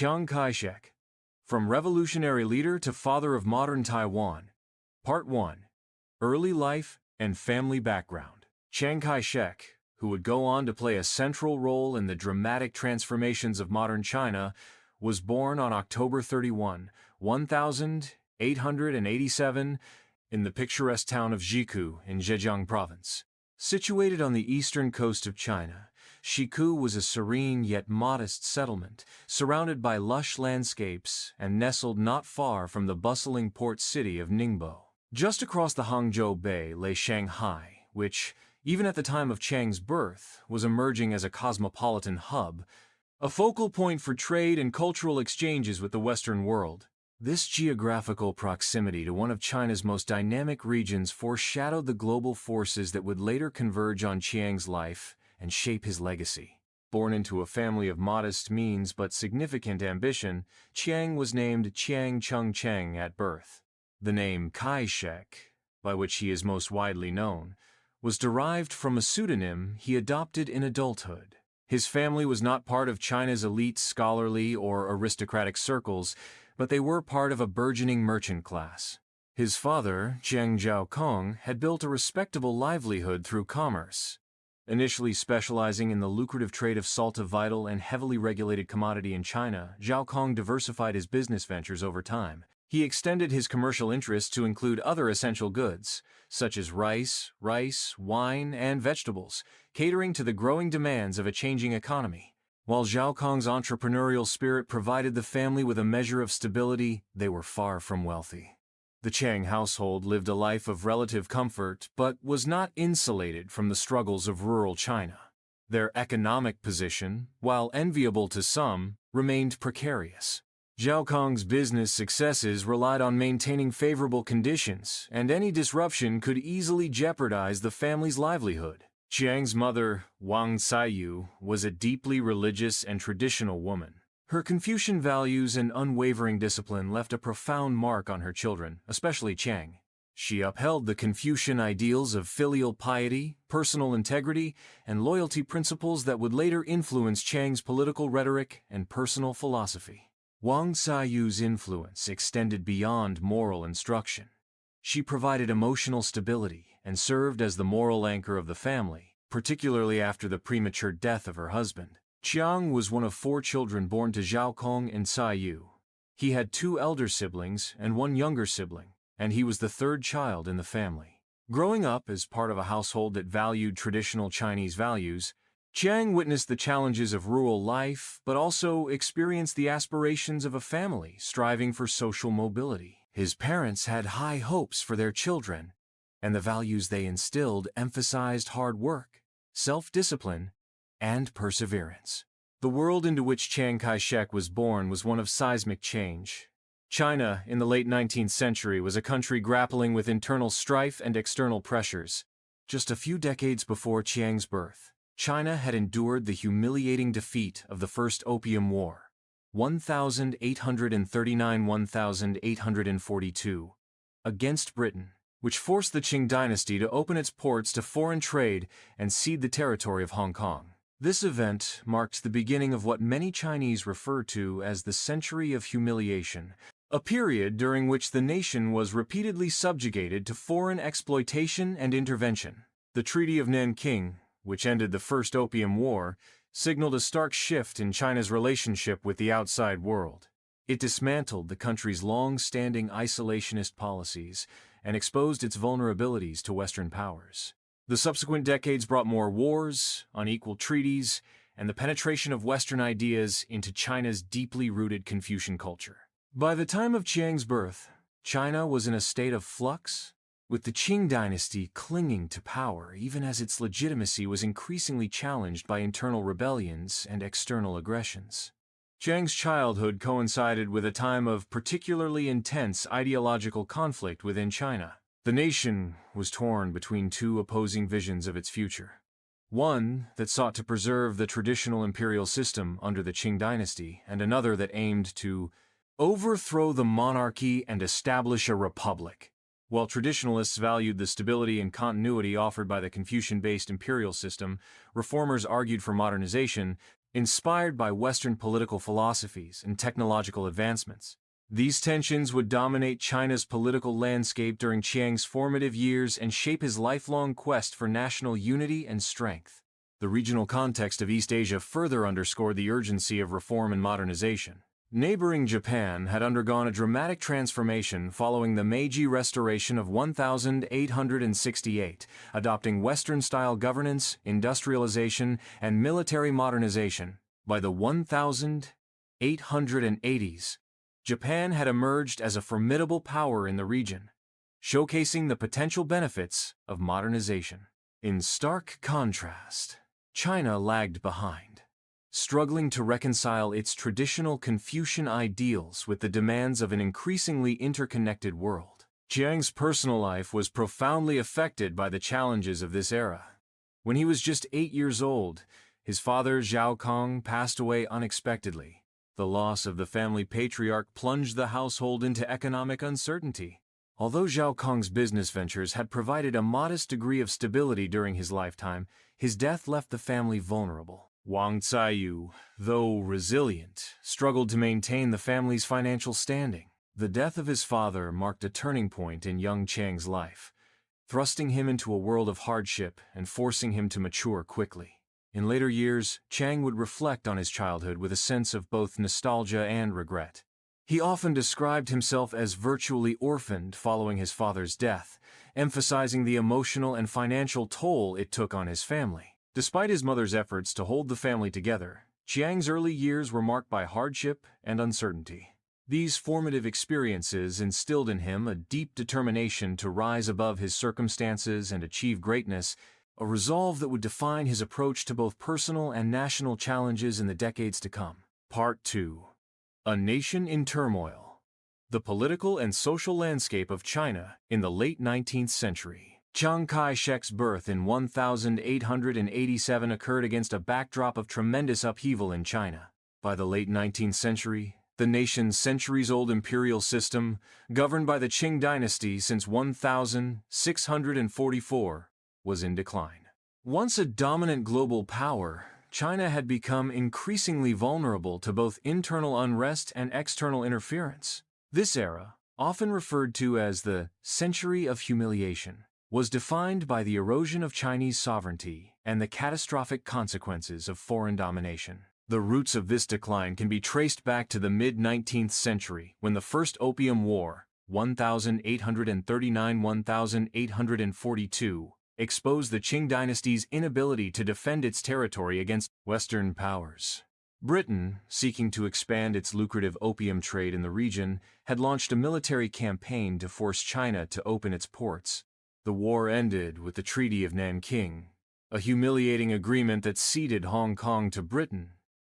Chiang Kai-shek, From Revolutionary Leader to Father of Modern Taiwan. Part 1. Early Life and Family Background. Chiang Kai-shek, who would go on to play a central role in the dramatic transformations of modern China, was born on October 31, 1887, in the picturesque town of Zhikou in Zhejiang Province. Situated on the eastern coast of China, Zhikou was a serene yet modest settlement, surrounded by lush landscapes and nestled not far from the bustling port city of Ningbo. Just across the Hangzhou Bay lay Shanghai, which, even at the time of Chiang's birth, was emerging as a cosmopolitan hub, a focal point for trade and cultural exchanges with the Western world. This geographical proximity to one of China's most dynamic regions foreshadowed the global forces that would later converge on Chiang's life and shape his legacy. Born into a family of modest means but significant ambition, Chiang was named Chiang Cheng at birth. The name Kai-shek, by which he is most widely known, was derived from a pseudonym he adopted in adulthood. His family was not part of China's elite scholarly or aristocratic circles, but they were part of a burgeoning merchant class. His father, Zheng Zhaokong, had built a respectable livelihood through commerce. Initially specializing in the lucrative trade of salt, a vital and heavily regulated commodity in China, Zhaokong diversified his business ventures over time. He extended his commercial interests to include other essential goods, such as rice, wine, and vegetables, catering to the growing demands of a changing economy. While Zhaokong's entrepreneurial spirit provided the family with a measure of stability, they were far from wealthy. The Chiang household lived a life of relative comfort, but was not insulated from the struggles of rural China. Their economic position, while enviable to some, remained precarious. Zhaokong's business successes relied on maintaining favorable conditions, and any disruption could easily jeopardize the family's livelihood. Chiang's mother, Wang Caiyu, was a deeply religious and traditional woman. Her Confucian values and unwavering discipline left a profound mark on her children, especially Chiang. She upheld the Confucian ideals of filial piety, personal integrity, and loyalty, principles that would later influence Chiang's political rhetoric and personal philosophy. Wang Caiyu's influence extended beyond moral instruction. She provided emotional stability and served as the moral anchor of the family, particularly after the premature death of her husband. Chiang was one of 4 children born to Zhaokong and Caiyu. He had 2 elder siblings and 1 younger sibling, and he was the 3rd child in the family. Growing up as part of a household that valued traditional Chinese values, Chiang witnessed the challenges of rural life, but also experienced the aspirations of a family striving for social mobility. His parents had high hopes for their children, and the values they instilled emphasized hard work, self-discipline, and perseverance. The world into which Chiang Kai-shek was born was one of seismic change. China, in the late 19th century, was a country grappling with internal strife and external pressures. Just a few decades before Chiang's birth, China had endured the humiliating defeat of the First Opium War, 1839–1842, against Britain, which forced the Qing dynasty to open its ports to foreign trade and cede the territory of Hong Kong. This event marked the beginning of what many Chinese refer to as the Century of Humiliation, a period during which the nation was repeatedly subjugated to foreign exploitation and intervention. The Treaty of Nanking, which ended the First Opium War, signaled a stark shift in China's relationship with the outside world. It dismantled the country's long-standing isolationist policies and exposed its vulnerabilities to Western powers. The subsequent decades brought more wars, unequal treaties, and the penetration of Western ideas into China's deeply rooted Confucian culture. By the time of Chiang's birth, China was in a state of flux, with the Qing dynasty clinging to power even as its legitimacy was increasingly challenged by internal rebellions and external aggressions. Chiang's childhood coincided with a time of particularly intense ideological conflict within China. The nation was torn between 2 opposing visions of its future. One that sought to preserve the traditional imperial system under the Qing dynasty, and another that aimed to overthrow the monarchy and establish a republic. While traditionalists valued the stability and continuity offered by the Confucian-based imperial system, reformers argued for modernization, inspired by Western political philosophies and technological advancements. These tensions would dominate China's political landscape during Chiang's formative years and shape his lifelong quest for national unity and strength. The regional context of East Asia further underscored the urgency of reform and modernization. Neighboring Japan had undergone a dramatic transformation following the Meiji Restoration of 1868, adopting Western-style governance, industrialization, and military modernization. By the 1880s, Japan had emerged as a formidable power in the region, showcasing the potential benefits of modernization. In stark contrast, China lagged behind, struggling to reconcile its traditional Confucian ideals with the demands of an increasingly interconnected world. Chiang's personal life was profoundly affected by the challenges of this era. When he was just 8 years old, his father Zhao Kong passed away unexpectedly. The loss of the family patriarch plunged the household into economic uncertainty. Although Zhao Kong's business ventures had provided a modest degree of stability during his lifetime, his death left the family vulnerable. Wang Caiyu, though resilient, struggled to maintain the family's financial standing. The death of his father marked a turning point in young Chiang's life, thrusting him into a world of hardship and forcing him to mature quickly. In later years, Chiang would reflect on his childhood with a sense of both nostalgia and regret. He often described himself as virtually orphaned following his father's death, emphasizing the emotional and financial toll it took on his family. Despite his mother's efforts to hold the family together, Chiang's early years were marked by hardship and uncertainty. These formative experiences instilled in him a deep determination to rise above his circumstances and achieve greatness, a resolve that would define his approach to both personal and national challenges in the decades to come. Part 2. A Nation in Turmoil. The political and social landscape of China in the late 19th century. Chiang Kai-shek's birth in 1887 occurred against a backdrop of tremendous upheaval in China. By the late 19th century, the nation's centuries-old imperial system, governed by the Qing dynasty since 1644, was in decline. Once a dominant global power, China had become increasingly vulnerable to both internal unrest and external interference. This era, often referred to as the Century of Humiliation, was defined by the erosion of Chinese sovereignty and the catastrophic consequences of foreign domination. The roots of this decline can be traced back to the mid-19th century, when the First Opium War, 1839–1842, exposed the Qing dynasty's inability to defend its territory against Western powers. Britain, seeking to expand its lucrative opium trade in the region, had launched a military campaign to force China to open its ports. The war ended with the Treaty of Nanking, a humiliating agreement that ceded Hong Kong to Britain,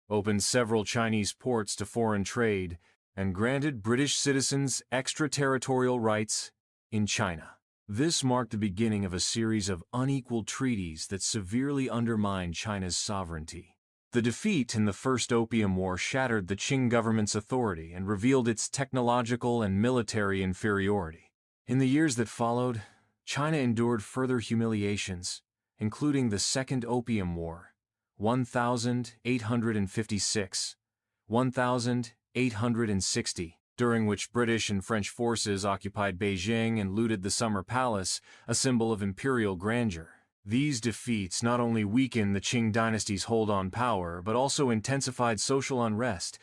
opened several Chinese ports to foreign trade, and granted British citizens extraterritorial rights in China. This marked the beginning of a series of unequal treaties that severely undermined China's sovereignty. The defeat in the First Opium War shattered the Qing government's authority and revealed its technological and military inferiority. In the years that followed, China endured further humiliations, including the Second Opium War, 1856–1860, during which British and French forces occupied Beijing and looted the Summer Palace, a symbol of imperial grandeur. These defeats not only weakened the Qing dynasty's hold on power, but also intensified social unrest,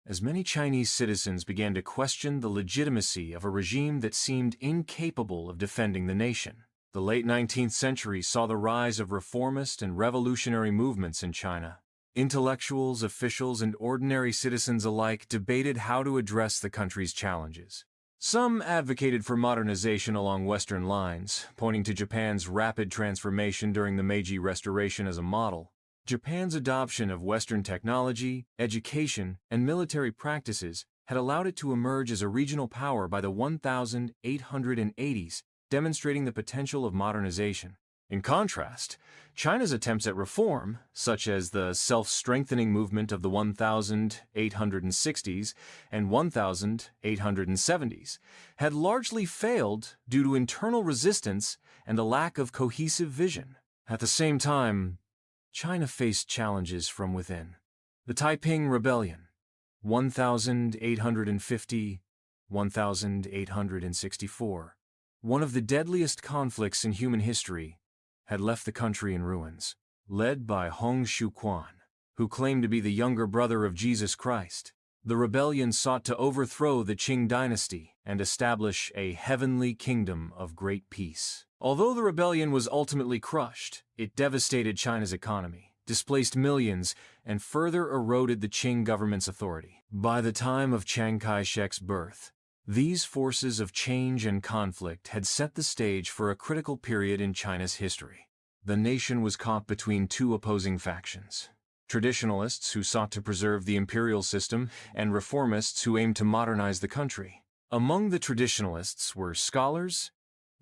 as many Chinese citizens began to question the legitimacy of a regime that seemed incapable of defending the nation. The late 19th century saw the rise of reformist and revolutionary movements in China. Intellectuals, officials, and ordinary citizens alike debated how to address the country's challenges. Some advocated for modernization along Western lines, pointing to Japan's rapid transformation during the Meiji Restoration as a model. Japan's adoption of Western technology, education, and military practices had allowed it to emerge as a regional power by the 1880s, demonstrating the potential of modernization. In contrast, China's attempts at reform, such as the self-strengthening movement of the 1860s and 1870s, had largely failed due to internal resistance and a lack of cohesive vision. At the same time, China faced challenges from within. The Taiping Rebellion, 1850–1864, one of the deadliest conflicts in human history, had left the country in ruins. Led by Hong Xiuquan, who claimed to be the younger brother of Jesus Christ, the rebellion sought to overthrow the Qing dynasty and establish a heavenly kingdom of great peace. Although the rebellion was ultimately crushed, it devastated China's economy, displaced millions, and further eroded the Qing government's authority. By the time of Chiang Kai-shek's birth, these forces of change and conflict had set the stage for a critical period in China's history. The nation was caught between two opposing factions: traditionalists who sought to preserve the imperial system and reformists who aimed to modernize the country. Among the traditionalists were scholars,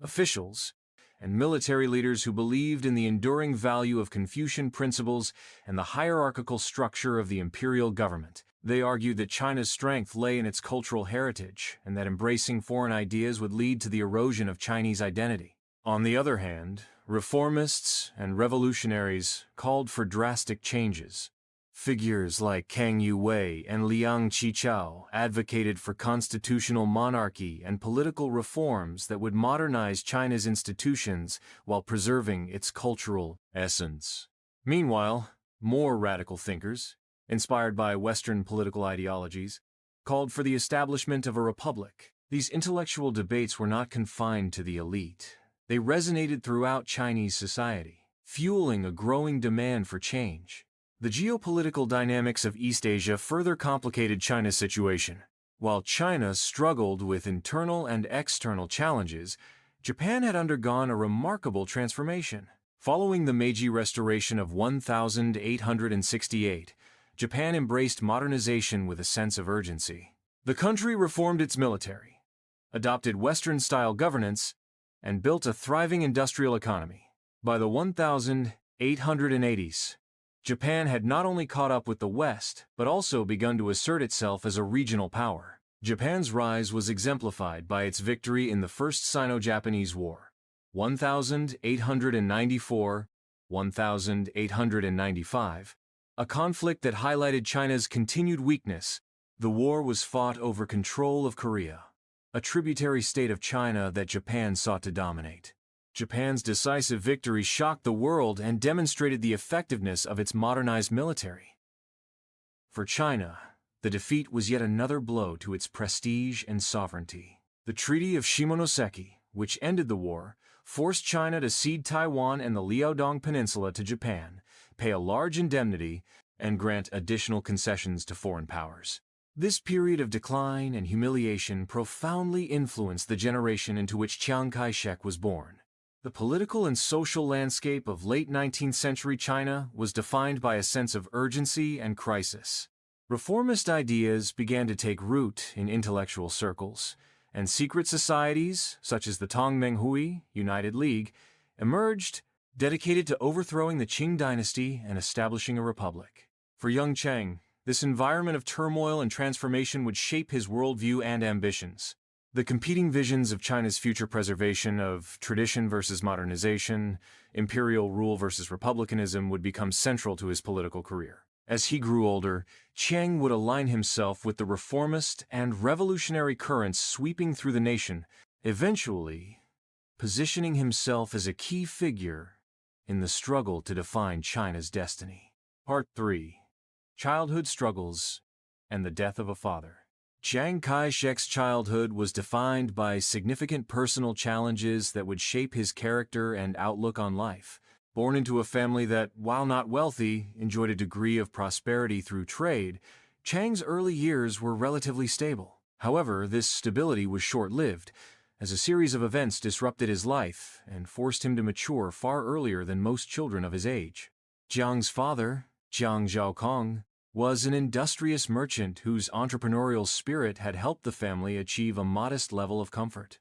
officials, and military leaders who believed in the enduring value of Confucian principles and the hierarchical structure of the imperial government. They argued that China's strength lay in its cultural heritage and that embracing foreign ideas would lead to the erosion of Chinese identity. On the other hand, reformists and revolutionaries called for drastic changes. Figures like Kang Yu-wei and Liang Qichao advocated for constitutional monarchy and political reforms that would modernize China's institutions while preserving its cultural essence. Meanwhile, more radical thinkers, inspired by Western political ideologies, called for the establishment of a republic. These intellectual debates were not confined to the elite. They resonated throughout Chinese society, fueling a growing demand for change. The geopolitical dynamics of East Asia further complicated China's situation. While China struggled with internal and external challenges, Japan had undergone a remarkable transformation. Following the Meiji Restoration of 1868, Japan embraced modernization with a sense of urgency. The country reformed its military, adopted Western-style governance, and built a thriving industrial economy. By the 1880s, Japan had not only caught up with the West, but also begun to assert itself as a regional power. Japan's rise was exemplified by its victory in the First Sino-Japanese War, 1894–1895, a conflict that highlighted China's continued weakness. The war was fought over control of Korea, a tributary state of China that Japan sought to dominate. Japan's decisive victory shocked the world and demonstrated the effectiveness of its modernized military. For China, the defeat was yet another blow to its prestige and sovereignty. The Treaty of Shimonoseki, which ended the war, forced China to cede Taiwan and the Liaodong Peninsula to Japan, pay a large indemnity, and grant additional concessions to foreign powers. This period of decline and humiliation profoundly influenced the generation into which Chiang Kai-shek was born. The political and social landscape of late 19th century China was defined by a sense of urgency and crisis. Reformist ideas began to take root in intellectual circles, and secret societies, such as the Tongmenghui United League, emerged, dedicated to overthrowing the Qing dynasty and establishing a republic. For young Chiang, this environment of turmoil and transformation would shape his worldview and ambitions. The competing visions of China's future preservation of tradition versus modernization, imperial rule versus republicanism would become central to his political career. As he grew older, Chiang would align himself with the reformist and revolutionary currents sweeping through the nation, eventually positioning himself as a key figure in the struggle to define China's destiny. Part 3. Childhood Struggles and the Death of a Father. Chiang Kai-shek's childhood was defined by significant personal challenges that would shape his character and outlook on life. Born into a family that, while not wealthy, enjoyed a degree of prosperity through trade, Chiang's early years were relatively stable. However, this stability was short-lived, as a series of events disrupted his life and forced him to mature far earlier than most children of his age. Chiang's father, Chiang Zhaokong, was an industrious merchant whose entrepreneurial spirit had helped the family achieve a modest level of comfort.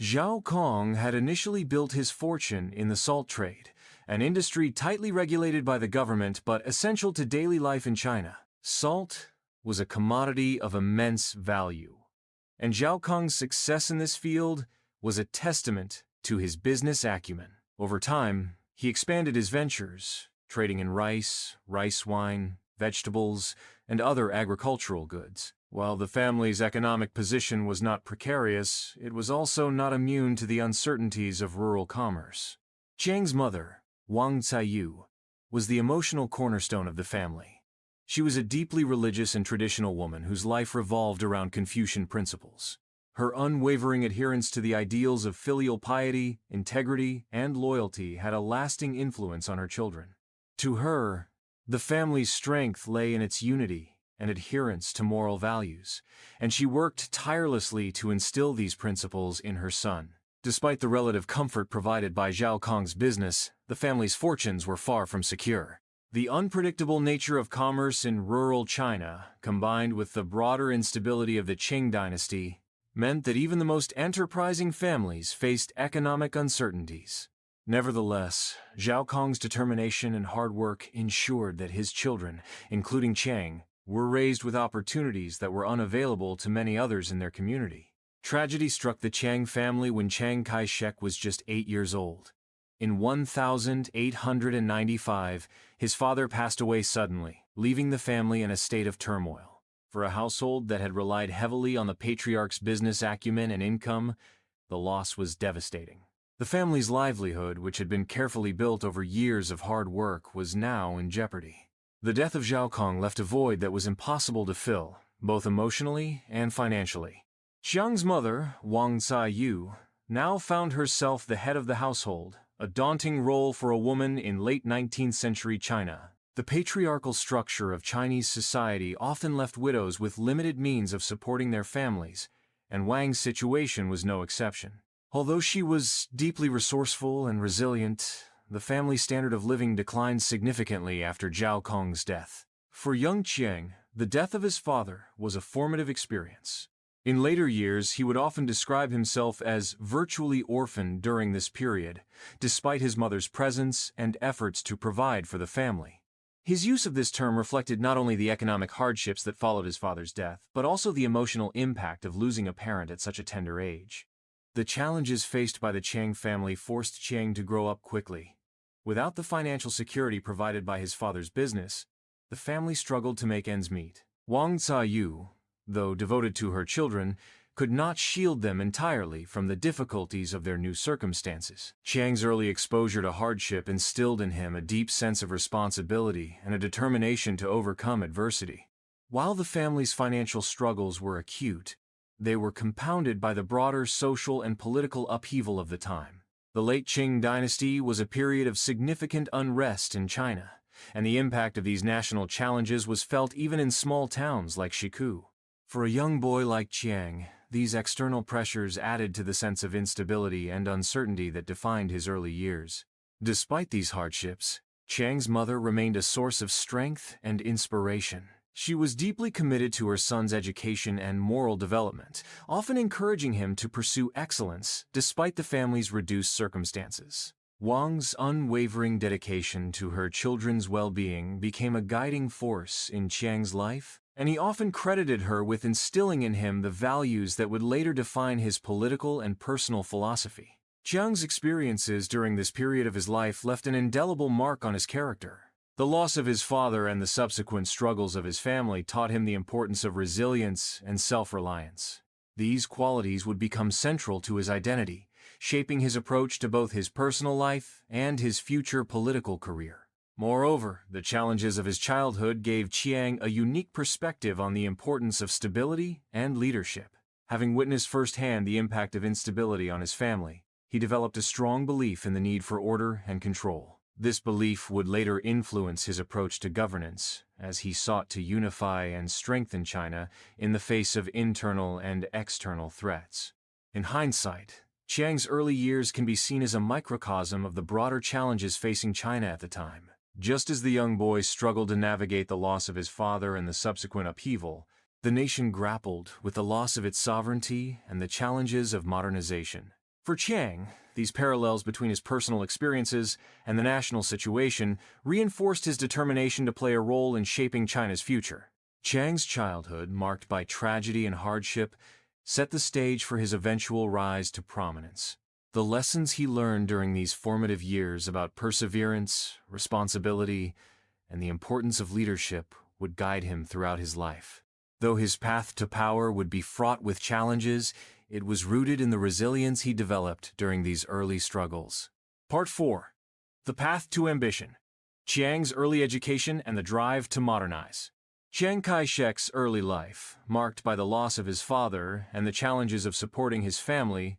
Zhao Kong had initially built his fortune in the salt trade, an industry tightly regulated by the government but essential to daily life in China. Salt was a commodity of immense value, and Zhao Kong's success in this field was a testament to his business acumen. Over time, he expanded his ventures, trading in rice wine, vegetables, and other agricultural goods. While the family's economic position was not precarious, it was also not immune to the uncertainties of rural commerce. Chiang's mother, Wang Caiyu, was the emotional cornerstone of the family. She was a deeply religious and traditional woman whose life revolved around Confucian principles. Her unwavering adherence to the ideals of filial piety, integrity, and loyalty had a lasting influence on her children. To her, the family's strength lay in its unity and adherence to moral values, and she worked tirelessly to instill these principles in her son. Despite the relative comfort provided by Zhao Kong's business, the family's fortunes were far from secure. The unpredictable nature of commerce in rural China, combined with the broader instability of the Qing dynasty, meant that even the most enterprising families faced economic uncertainties. Nevertheless, Zhao Kong's determination and hard work ensured that his children, including Chiang, were raised with opportunities that were unavailable to many others in their community. Tragedy struck the Chiang family when Chiang Kai-shek was just 8 years old. In 1895, his father passed away suddenly, leaving the family in a state of turmoil. For a household that had relied heavily on the patriarch's business acumen and income, the loss was devastating. The family's livelihood, which had been carefully built over years of hard work, was now in jeopardy. The death of Zhao Kong left a void that was impossible to fill, both emotionally and financially. Chiang's mother, Wang Caiyu, now found herself the head of the household, a daunting role for a woman in late 19th century China. The patriarchal structure of Chinese society often left widows with limited means of supporting their families, and Wang's situation was no exception. Although she was deeply resourceful and resilient, the family standard of living declined significantly after Zhao Kong's death. For young Chiang, the death of his father was a formative experience. In later years, he would often describe himself as virtually orphaned during this period, despite his mother's presence and efforts to provide for the family. His use of this term reflected not only the economic hardships that followed his father's death, but also the emotional impact of losing a parent at such a tender age. The challenges faced by the Chiang family forced Chiang to grow up quickly. Without the financial security provided by his father's business, the family struggled to make ends meet. Wang Caiyu, though devoted to her children, could not shield them entirely from the difficulties of their new circumstances. Chiang's early exposure to hardship instilled in him a deep sense of responsibility and a determination to overcome adversity. While the family's financial struggles were acute, they were compounded by the broader social and political upheaval of the time. The late Qing dynasty was a period of significant unrest in China, and the impact of these national challenges was felt even in small towns like Shiku. For a young boy like Chiang, these external pressures added to the sense of instability and uncertainty that defined his early years. Despite these hardships, Chiang's mother remained a source of strength and inspiration. She was deeply committed to her son's education and moral development, often encouraging him to pursue excellence despite the family's reduced circumstances. Wang's unwavering dedication to her children's well-being became a guiding force in Chiang's life, and he often credited her with instilling in him the values that would later define his political and personal philosophy. Chiang's experiences during this period of his life left an indelible mark on his character. The loss of his father and the subsequent struggles of his family taught him the importance of resilience and self-reliance. These qualities would become central to his identity, shaping his approach to both his personal life and his future political career. Moreover, the challenges of his childhood gave Chiang a unique perspective on the importance of stability and leadership. Having witnessed firsthand the impact of instability on his family, he developed a strong belief in the need for order and control. This belief would later influence his approach to governance, as he sought to unify and strengthen China in the face of internal and external threats. In hindsight, Chiang's early years can be seen as a microcosm of the broader challenges facing China at the time. Just as the young boy struggled to navigate the loss of his father and the subsequent upheaval, the nation grappled with the loss of its sovereignty and the challenges of modernization. For Chiang, these parallels between his personal experiences and the national situation reinforced his determination to play a role in shaping China's future. Chiang's childhood, marked by tragedy and hardship, set the stage for his eventual rise to prominence. The lessons he learned during these formative years about perseverance, responsibility, and the importance of leadership would guide him throughout his life. Though his path to power would be fraught with challenges, it was rooted in the resilience he developed during these early struggles. Part 4. The Path to Ambition. Chiang's Early Education and the Drive to Modernize. Chiang Kai-shek's early life, marked by the loss of his father and the challenges of supporting his family,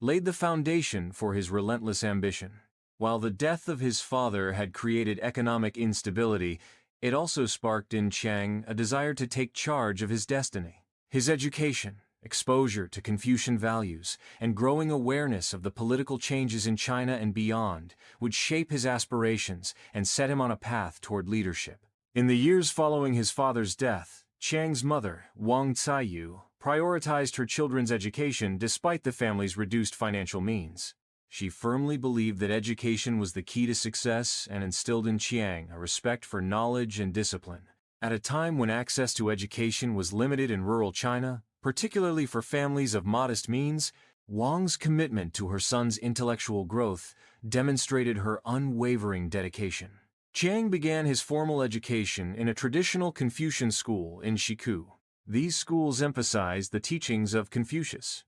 laid the foundation for his relentless ambition. While the death of his father had created economic instability, it also sparked in Chiang a desire to take charge of his destiny. His education, exposure to Confucian values, and growing awareness of the political changes in China and beyond would shape his aspirations and set him on a path toward leadership. In the years following his father's death, Chiang's mother, Wang Caiyu, prioritized her children's education despite the family's reduced financial means. She firmly believed that education was the key to success and instilled in Chiang a respect for knowledge and discipline. At a time when access to education was limited in rural China, particularly for families of modest means, Wang's commitment to her son's intellectual growth demonstrated her unwavering dedication. Chiang began his formal education in a traditional Confucian school in Shiku. These schools emphasized the teachings of Confucius,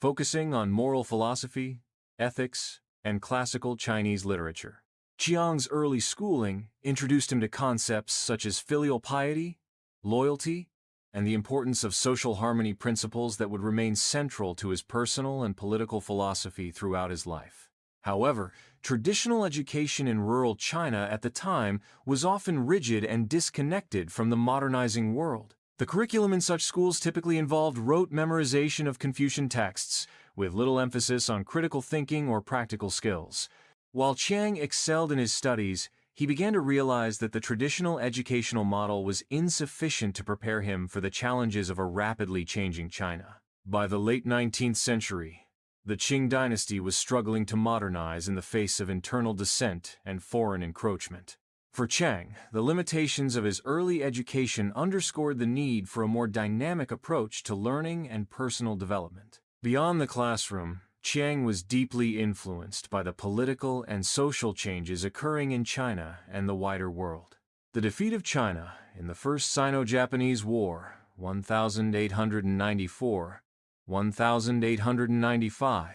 focusing on moral philosophy, ethics, and classical Chinese literature. Chiang's early schooling introduced him to concepts such as filial piety, loyalty, and the importance of social harmony principles that would remain central to his personal and political philosophy throughout his life. However, traditional education in rural China at the time was often rigid and disconnected from the modernizing world. The curriculum in such schools typically involved rote memorization of Confucian texts, with little emphasis on critical thinking or practical skills. While Chiang excelled in his studies, he began to realize that the traditional educational model was insufficient to prepare him for the challenges of a rapidly changing China. By the late 19th century, the Qing dynasty was struggling to modernize in the face of internal dissent and foreign encroachment. For Chiang, the limitations of his early education underscored the need for a more dynamic approach to learning and personal development. Beyond the classroom, Chiang was deeply influenced by the political and social changes occurring in China and the wider world. The defeat of China in the First Sino-Japanese War, 1894-1895,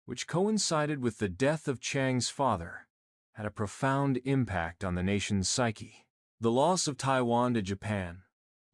which coincided with the death of Chiang's father, had a profound impact on the nation's psyche. The loss of Taiwan to Japan,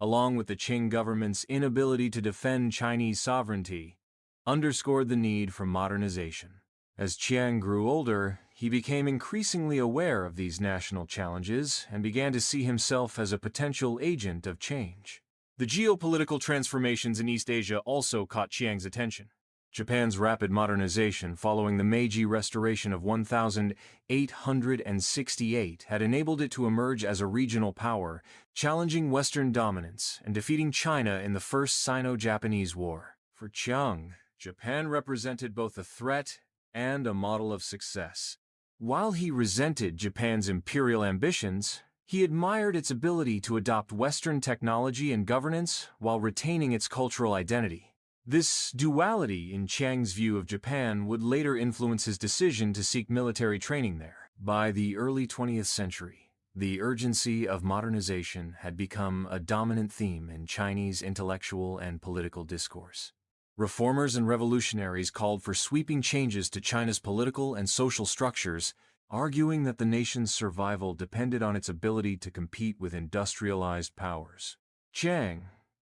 along with the Qing government's inability to defend Chinese sovereignty, underscored the need for modernization. As Chiang grew older, he became increasingly aware of these national challenges and began to see himself as a potential agent of change. The geopolitical transformations in East Asia also caught Chiang's attention. Japan's rapid modernization following the Meiji Restoration of 1868 had enabled it to emerge as a regional power, challenging Western dominance and defeating China in the First Sino-Japanese War. For Chiang, Japan represented both a threat and a model of success. While he resented Japan's imperial ambitions, he admired its ability to adopt Western technology and governance while retaining its cultural identity. This duality in Chiang's view of Japan would later influence his decision to seek military training there. By the early 20th century, the urgency of modernization had become a dominant theme in Chinese intellectual and political discourse. Reformers and revolutionaries called for sweeping changes to China's political and social structures, arguing that the nation's survival depended on its ability to compete with industrialized powers. Chiang,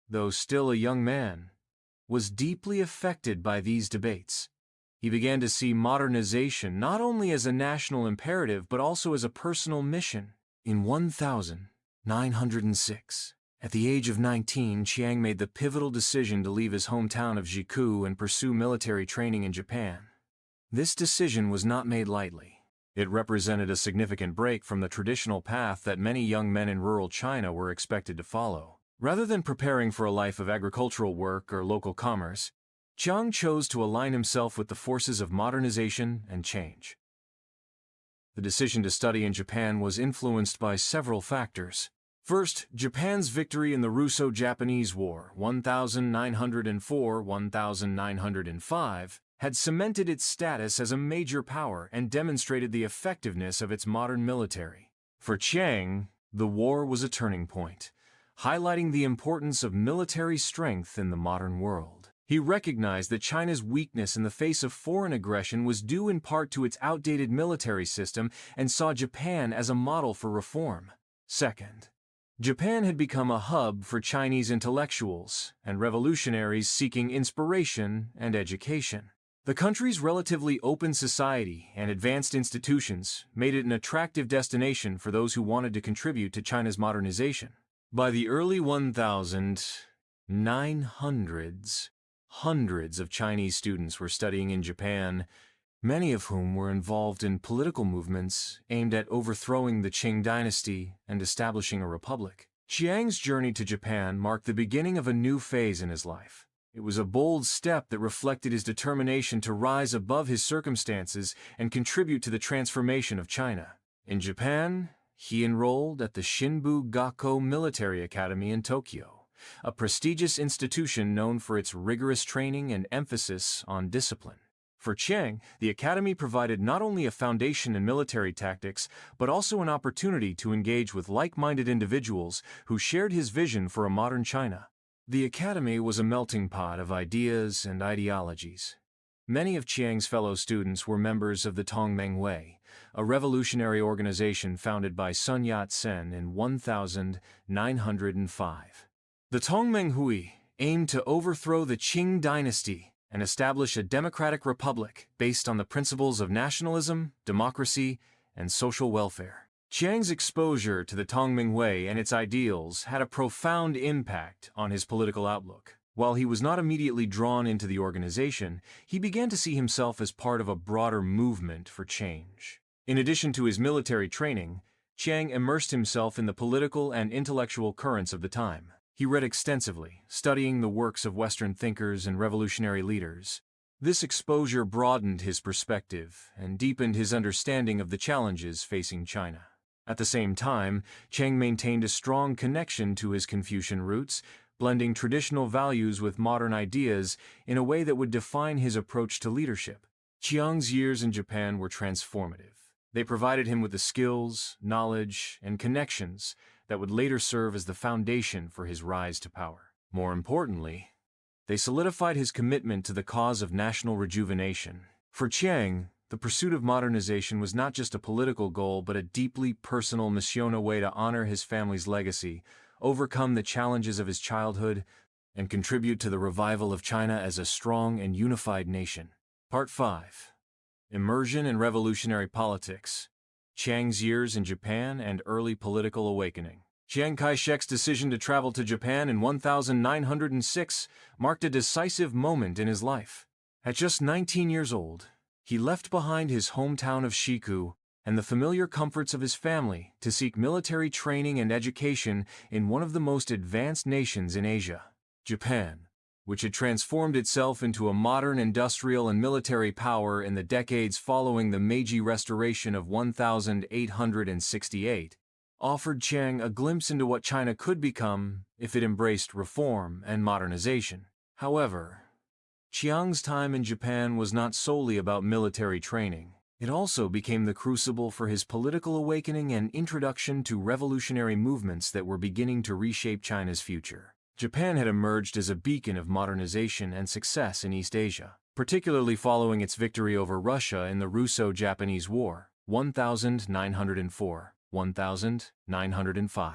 though still a young man, was deeply affected by these debates. He began to see modernization not only as a national imperative but also as a personal mission. In 1906, at the age of 19, Chiang made the pivotal decision to leave his hometown of Jiku and pursue military training in Japan. This decision was not made lightly. It represented a significant break from the traditional path that many young men in rural China were expected to follow. Rather than preparing for a life of agricultural work or local commerce, Chiang chose to align himself with the forces of modernization and change. The decision to study in Japan was influenced by several factors. First, Japan's victory in the Russo-Japanese War, 1904-1905, had cemented its status as a major power and demonstrated the effectiveness of its modern military. For Chiang, the war was a turning point. highlighting the importance of military strength in the modern world. He recognized that China's weakness in the face of foreign aggression was due in part to its outdated military system and saw Japan as a model for reform. Second, Japan had become a hub for Chinese intellectuals and revolutionaries seeking inspiration and education. The country's relatively open society and advanced institutions made it an attractive destination for those who wanted to contribute to China's modernization. By the early 1900s, hundreds of Chinese students were studying in Japan, many of whom were involved in political movements aimed at overthrowing the Qing dynasty and establishing a republic. Chiang's journey to Japan marked the beginning of a new phase in his life. It was a bold step that reflected his determination to rise above his circumstances and contribute to the transformation of China. In Japan, he enrolled at the Shinbu Gakko Military Academy in Tokyo, a prestigious institution known for its rigorous training and emphasis on discipline. For Chiang, the academy provided not only a foundation in military tactics, but also an opportunity to engage with like-minded individuals who shared his vision for a modern China. The academy was a melting pot of ideas and ideologies. Many of Chiang's fellow students were members of the Tongmenghui, a revolutionary organization founded by Sun Yat-sen in 1905. The Tongmenghui aimed to overthrow the Qing dynasty and establish a democratic republic based on the principles of nationalism, democracy, and social welfare. Chiang's exposure to the Tongmenghui and its ideals had a profound impact on his political outlook. While he was not immediately drawn into the organization, he began to see himself as part of a broader movement for change. In addition to his military training, Chiang immersed himself in the political and intellectual currents of the time. He read extensively, studying the works of Western thinkers and revolutionary leaders. This exposure broadened his perspective and deepened his understanding of the challenges facing China. At the same time, Chiang maintained a strong connection to his Confucian roots, blending traditional values with modern ideas in a way that would define his approach to leadership. Chiang's years in Japan were transformative. They provided him with the skills, knowledge, and connections that would later serve as the foundation for his rise to power. More importantly, they solidified his commitment to the cause of national rejuvenation. For Chiang, the pursuit of modernization was not just a political goal, but a deeply personal mission, a way to honor his family's legacy, overcome the challenges of his childhood, and contribute to the revival of China as a strong and unified nation. Part 5. Immersion in Revolutionary Politics. Chiang's years in Japan and early political awakening. Chiang Kai-shek's decision to travel to Japan in 1906 marked a decisive moment in his life. At just 19 years old, he left behind his hometown of Shiku and the familiar comforts of his family to seek military training and education in one of the most advanced nations in Asia, Japan, which had transformed itself into a modern industrial and military power in the decades following the Meiji Restoration of 1868, offered Chiang a glimpse into what China could become if it embraced reform and modernization. However, Chiang's time in Japan was not solely about military training. It also became the crucible for his political awakening and introduction to revolutionary movements that were beginning to reshape China's future. Japan had emerged as a beacon of modernization and success in East Asia, particularly following its victory over Russia in the Russo-Japanese War, 1904-1905.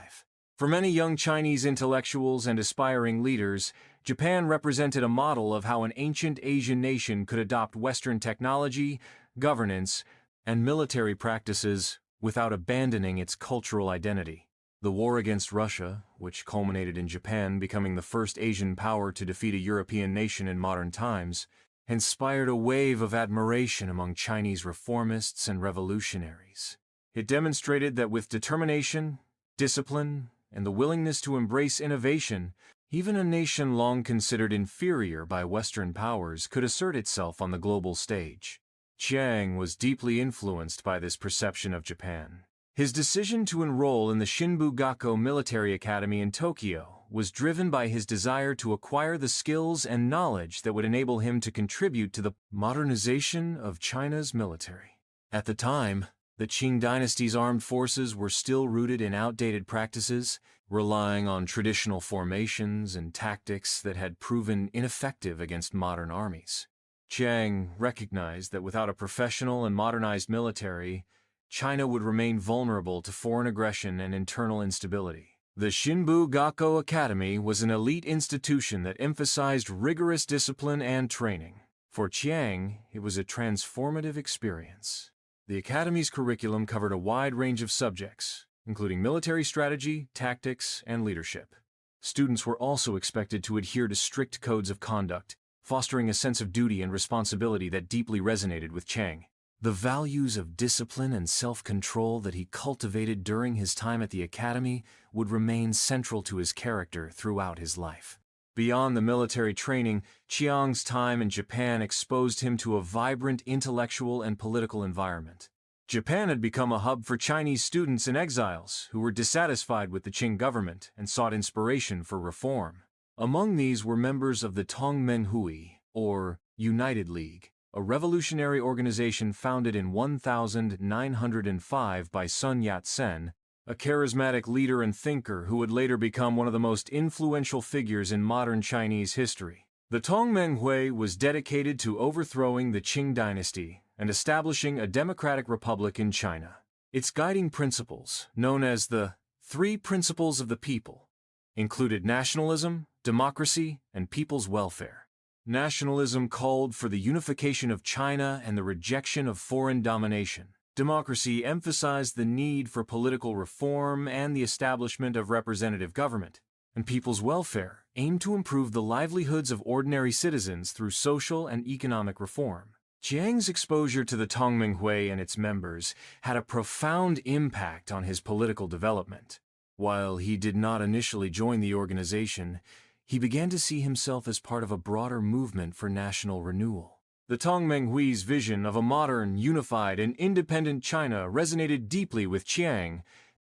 For many young Chinese intellectuals and aspiring leaders, Japan represented a model of how an ancient Asian nation could adopt Western technology, governance, and military practices without abandoning its cultural identity. The war against Russia, which culminated in Japan becoming the first Asian power to defeat a European nation in modern times, inspired a wave of admiration among Chinese reformists and revolutionaries. It demonstrated that with determination, discipline, and the willingness to embrace innovation, even a nation long considered inferior by Western powers could assert itself on the global stage. Chiang was deeply influenced by this perception of Japan. His decision to enroll in the Shinbu Gakko Military Academy in Tokyo was driven by his desire to acquire the skills and knowledge that would enable him to contribute to the modernization of China's military. At the time, the Qing dynasty's armed forces were still rooted in outdated practices, relying on traditional formations and tactics that had proven ineffective against modern armies. Chiang recognized that without a professional and modernized military, China would remain vulnerable to foreign aggression and internal instability. The Shinbu Gakko Academy was an elite institution that emphasized rigorous discipline and training. For Chiang, it was a transformative experience. The academy's curriculum covered a wide range of subjects, including military strategy, tactics, and leadership. Students were also expected to adhere to strict codes of conduct, fostering a sense of duty and responsibility that deeply resonated with Chiang. The values of discipline and self-control that he cultivated during his time at the academy would remain central to his character throughout his life. Beyond the military training, Chiang's time in Japan exposed him to a vibrant intellectual and political environment. Japan had become a hub for Chinese students and exiles who were dissatisfied with the Qing government and sought inspiration for reform. Among these were members of the Tongmenghui, or United League, a revolutionary organization founded in 1905 by Sun Yat-sen, a charismatic leader and thinker who would later become one of the most influential figures in modern Chinese history. The Tongmenghui was dedicated to overthrowing the Qing dynasty and establishing a democratic republic in China. Its guiding principles, known as the Three Principles of the People, included nationalism, democracy, and people's welfare. Nationalism called for the unification of China and the rejection of foreign domination. Democracy emphasized the need for political reform and the establishment of representative government. And people's welfare aimed to improve the livelihoods of ordinary citizens through social and economic reform. Chiang's exposure to the Tongmenghui and its members had a profound impact on his political development. While he did not initially join the organization, he began to see himself as part of a broader movement for national renewal. The Tongmenghui's vision of a modern, unified, and independent China resonated deeply with Chiang,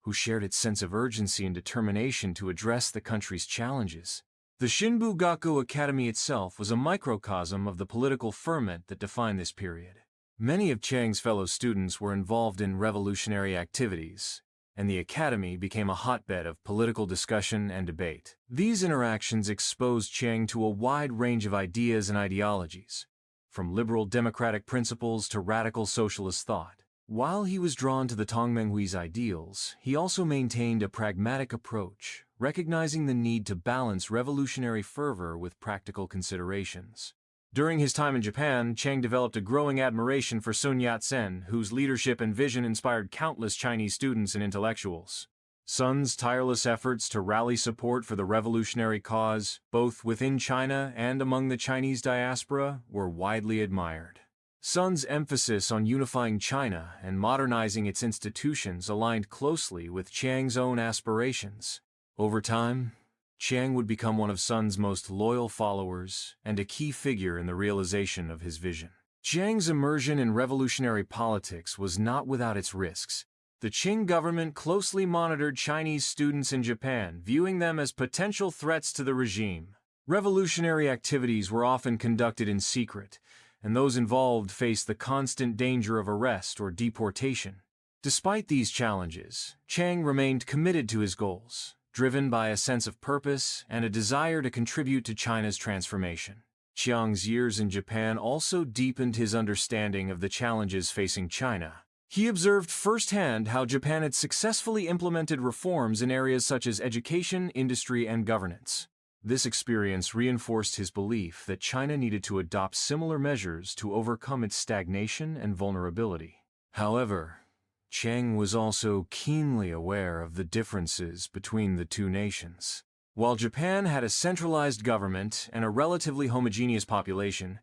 who shared its sense of urgency and determination to address the country's challenges. The Shinbu Gakko Academy itself was a microcosm of the political ferment that defined this period. Many of Chiang's fellow students were involved in revolutionary activities, and the academy became a hotbed of political discussion and debate. These interactions exposed Chiang to a wide range of ideas and ideologies, from liberal democratic principles to radical socialist thought. While he was drawn to the Tongmenghui's ideals, he also maintained a pragmatic approach, recognizing the need to balance revolutionary fervor with practical considerations. During his time in Japan, Chiang developed a growing admiration for Sun Yat-sen, whose leadership and vision inspired countless Chinese students and intellectuals. Sun's tireless efforts to rally support for the revolutionary cause, both within China and among the Chinese diaspora, were widely admired. Sun's emphasis on unifying China and modernizing its institutions aligned closely with Chiang's own aspirations. Over time, Chiang would become one of Sun's most loyal followers and a key figure in the realization of his vision. Chiang's immersion in revolutionary politics was not without its risks. The Qing government closely monitored Chinese students in Japan, viewing them as potential threats to the regime. Revolutionary activities were often conducted in secret, and those involved faced the constant danger of arrest or deportation. Despite these challenges, Chiang remained committed to his goals, driven by a sense of purpose and a desire to contribute to China's transformation. Chiang's years in Japan also deepened his understanding of the challenges facing China. He observed firsthand how Japan had successfully implemented reforms in areas such as education, industry, and governance. This experience reinforced his belief that China needed to adopt similar measures to overcome its stagnation and vulnerability. However, Chiang was also keenly aware of the differences between the two nations. While Japan had a centralized government and a relatively homogeneous population,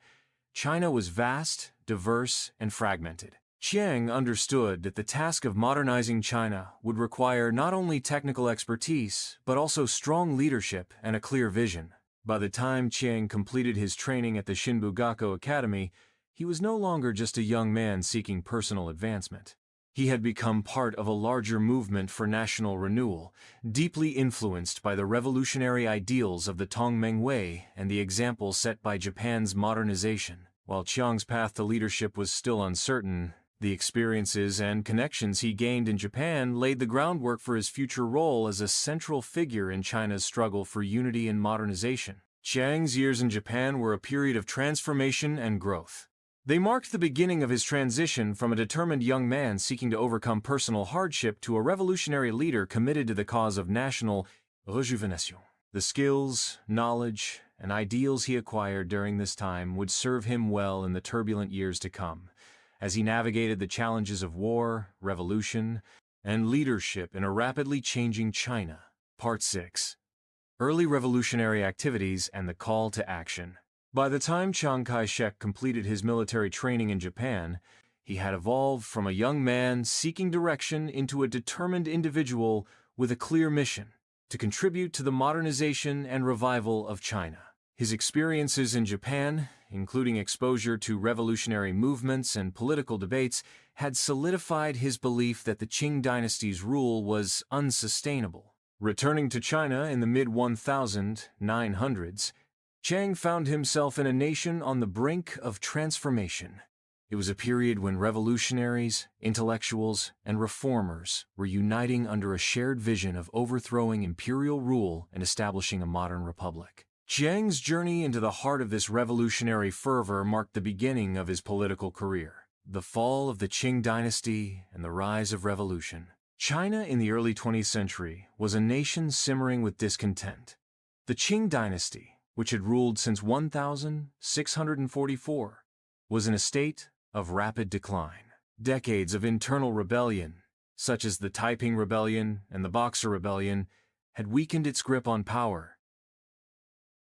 China was vast, diverse, and fragmented. Chiang understood that the task of modernizing China would require not only technical expertise, but also strong leadership and a clear vision. By the time Chiang completed his training at the Shinbu Gakko Academy, he was no longer just a young man seeking personal advancement. He had become part of a larger movement for national renewal, deeply influenced by the revolutionary ideals of the Tongmenghui and the example set by Japan's modernization. While Chiang's path to leadership was still uncertain, The experiences and connections he gained in Japan laid the groundwork for his future role as a central figure in China's struggle for unity and modernization. Chiang's years in Japan were a period of transformation and growth. They marked the beginning of his transition from a determined young man seeking to overcome personal hardship to a revolutionary leader committed to the cause of national rejuvenation. The skills, knowledge, and ideals he acquired during this time would serve him well in the turbulent years to come, as he navigated the challenges of war, revolution, and leadership in a rapidly changing China. Part 6. Early revolutionary activities and the call to action. By the time Chiang Kai-shek completed his military training in Japan, he had evolved from a young man seeking direction into a determined individual with a clear mission to contribute to the modernization and revival of China. His experiences in Japan, including exposure to revolutionary movements and political debates, had solidified his belief that the Qing dynasty's rule was unsustainable. Returning to China in the mid-1900s, Chiang found himself in a nation on the brink of transformation. It was a period when revolutionaries, intellectuals, and reformers were uniting under a shared vision of overthrowing imperial rule and establishing a modern republic. Chiang's journey into the heart of this revolutionary fervor marked the beginning of his political career. The fall of the Qing dynasty and the rise of revolution. China in the early 20th century was a nation simmering with discontent. The Qing dynasty, which had ruled since 1644, was in a state of rapid decline. Decades of internal rebellion, such as the Taiping Rebellion and the Boxer Rebellion, had weakened its grip on power.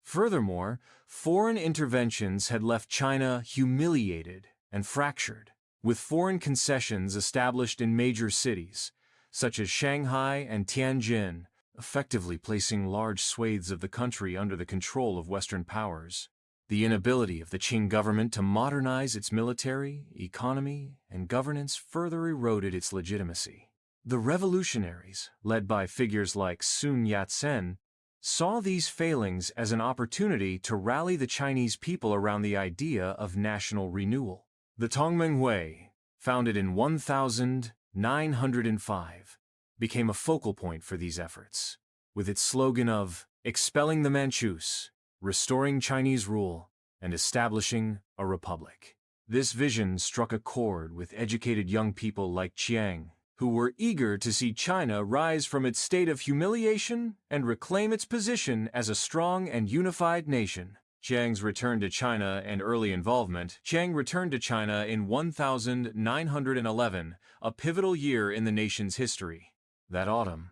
Furthermore, foreign interventions had left China humiliated and fractured, with foreign concessions established in major cities, such as Shanghai and Tianjin, effectively placing large swathes of the country under the control of Western powers. The inability of the Qing government to modernize its military, economy, and governance further eroded its legitimacy. The revolutionaries, led by figures like Sun Yat-sen, saw these failings as an opportunity to rally the Chinese people around the idea of national renewal. The Tongmenghui, founded in 1905, became a focal point for these efforts, with its slogan of expelling the Manchus, restoring Chinese rule, and establishing a republic. This vision struck a chord with educated young people like Chiang, who were eager to see China rise from its state of humiliation and reclaim its position as a strong and unified nation. Chiang's return to China and early involvement. Chiang returned to China in 1911, a pivotal year in the nation's history. That autumn,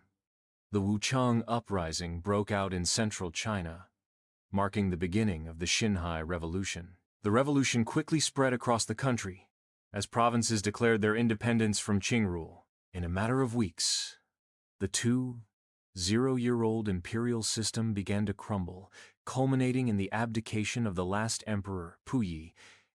the Wuchang Uprising broke out in central China, marking the beginning of the Xinhai Revolution. The revolution quickly spread across the country, as provinces declared their independence from Qing rule. In a matter of weeks, the 2-0-year-old imperial system began to crumble, culminating in the abdication of the last emperor, Puyi,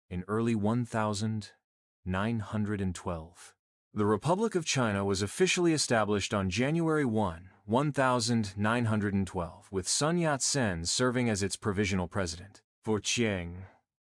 in early 1912. The Republic of China was officially established on January 1, 1912, with Sun Yat-sen serving as its provisional president. For Chiang,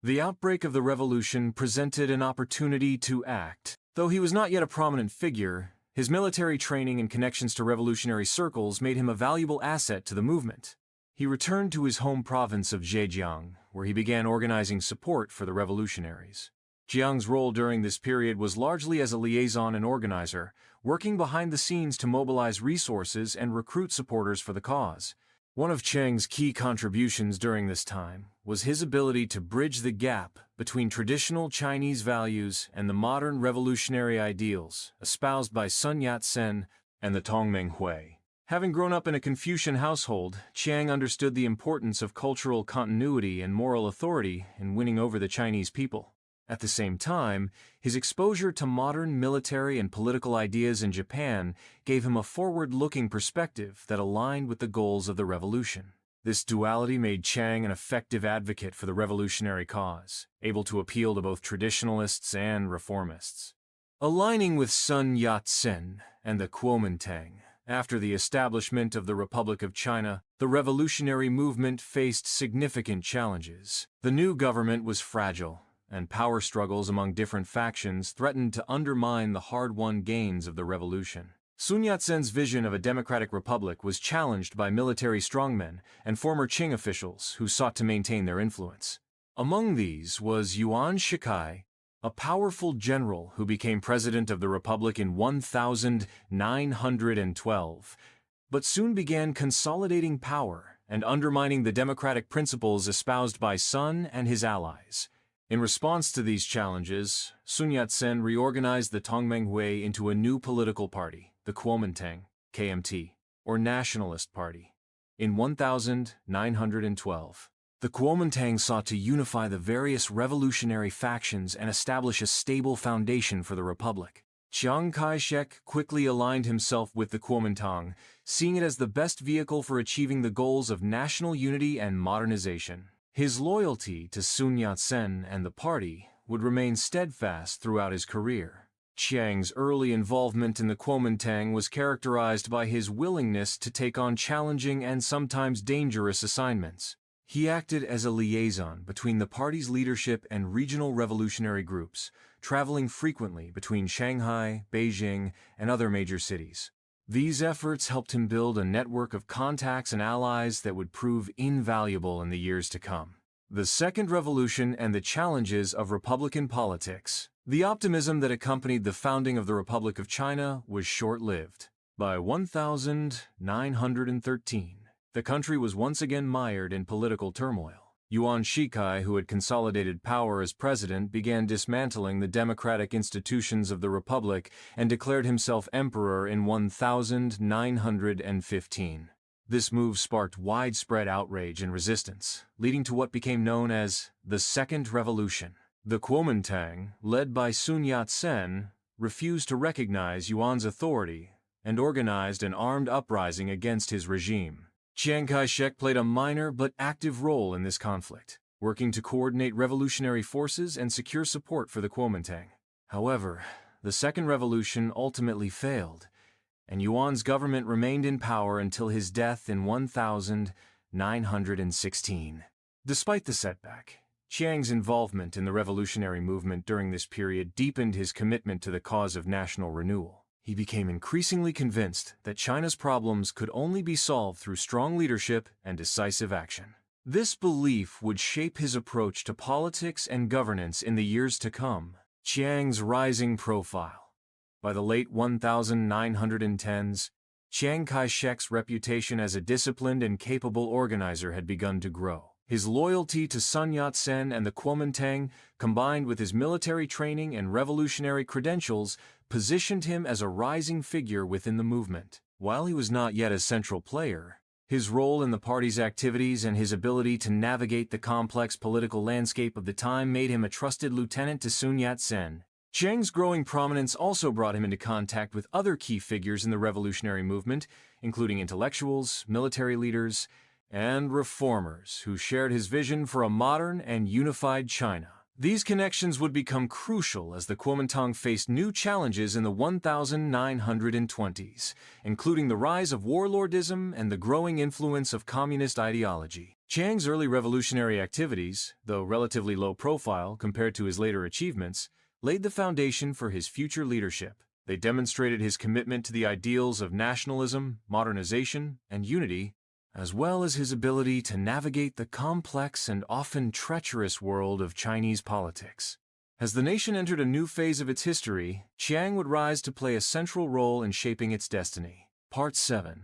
the outbreak of the revolution presented an opportunity to act. Though he was not yet a prominent figure, his military training and connections to revolutionary circles made him a valuable asset to the movement. He returned to his home province of Zhejiang, where he began organizing support for the revolutionaries. Chiang's role during this period was largely as a liaison and organizer, working behind the scenes to mobilize resources and recruit supporters for the cause. One of Chiang's key contributions during this time was his ability to bridge the gap between traditional Chinese values and the modern revolutionary ideals espoused by Sun Yat-sen and the Tongmenghui. Having grown up in a Confucian household, Chiang understood the importance of cultural continuity and moral authority in winning over the Chinese people. At the same time, his exposure to modern military and political ideas in Japan gave him a forward-looking perspective that aligned with the goals of the revolution. This duality made Chiang an effective advocate for the revolutionary cause, able to appeal to both traditionalists and reformists. Aligning with Sun Yat-sen and the Kuomintang, after the establishment of the Republic of China, the revolutionary movement faced significant challenges. The new government was fragile, and power struggles among different factions threatened to undermine the hard-won gains of the revolution. Sun Yat-sen's vision of a democratic republic was challenged by military strongmen and former Qing officials who sought to maintain their influence. Among these was Yuan Shikai, a powerful general who became president of the republic in 1912, but soon began consolidating power and undermining the democratic principles espoused by Sun and his allies. In response to these challenges, Sun Yat-sen reorganized the Tongmenghui into a new political party, the Kuomintang, KMT, or Nationalist Party. In 1912, the Kuomintang sought to unify the various revolutionary factions and establish a stable foundation for the republic. Chiang Kai-shek quickly aligned himself with the Kuomintang, seeing it as the best vehicle for achieving the goals of national unity and modernization. His loyalty to Sun Yat-sen and the party would remain steadfast throughout his career. Chiang's early involvement in the Kuomintang was characterized by his willingness to take on challenging and sometimes dangerous assignments. He acted as a liaison between the party's leadership and regional revolutionary groups, traveling frequently between Shanghai, Beijing, and other major cities. These efforts helped him build a network of contacts and allies that would prove invaluable in the years to come. The Second Revolution and the challenges of Republican politics. The optimism that accompanied the founding of the Republic of China was short-lived. By 1913, the country was once again mired in political turmoil. Yuan Shikai, who had consolidated power as president, began dismantling the democratic institutions of the republic and declared himself emperor in 1915. This move sparked widespread outrage and resistance, leading to what became known as the Second Revolution. The Kuomintang, led by Sun Yat-sen, refused to recognize Yuan's authority and organized an armed uprising against his regime. Chiang Kai-shek played a minor but active role in this conflict, working to coordinate revolutionary forces and secure support for the Kuomintang. However, the Second Revolution ultimately failed, and Yuan's government remained in power until his death in 1916. Despite the setback, Chiang's involvement in the revolutionary movement during this period deepened his commitment to the cause of national renewal. He became increasingly convinced that China's problems could only be solved through strong leadership and decisive action. This belief would shape his approach to politics and governance in the years to come. Chiang's rising profile. By the late 1910s, Chiang Kai-shek's reputation as a disciplined and capable organizer had begun to grow. His loyalty to Sun Yat-sen and the Kuomintang, combined with his military training and revolutionary credentials, positioned him as a rising figure within the movement. While he was not yet a central player, his role in the party's activities and his ability to navigate the complex political landscape of the time made him a trusted lieutenant to Sun Yat-sen. Chiang's growing prominence also brought him into contact with other key figures in the revolutionary movement, including intellectuals, military leaders, and reformers who shared his vision for a modern and unified China. These connections would become crucial as the Kuomintang faced new challenges in the 1920s, including the rise of warlordism and the growing influence of communist ideology. Chiang's early revolutionary activities, though relatively low profile compared to his later achievements, laid the foundation for his future leadership. They demonstrated his commitment to the ideals of nationalism, modernization, and unity, as well as his ability to navigate the complex and often treacherous world of Chinese politics. As the nation entered a new phase of its history, Chiang would rise to play a central role in shaping its destiny. Part 7.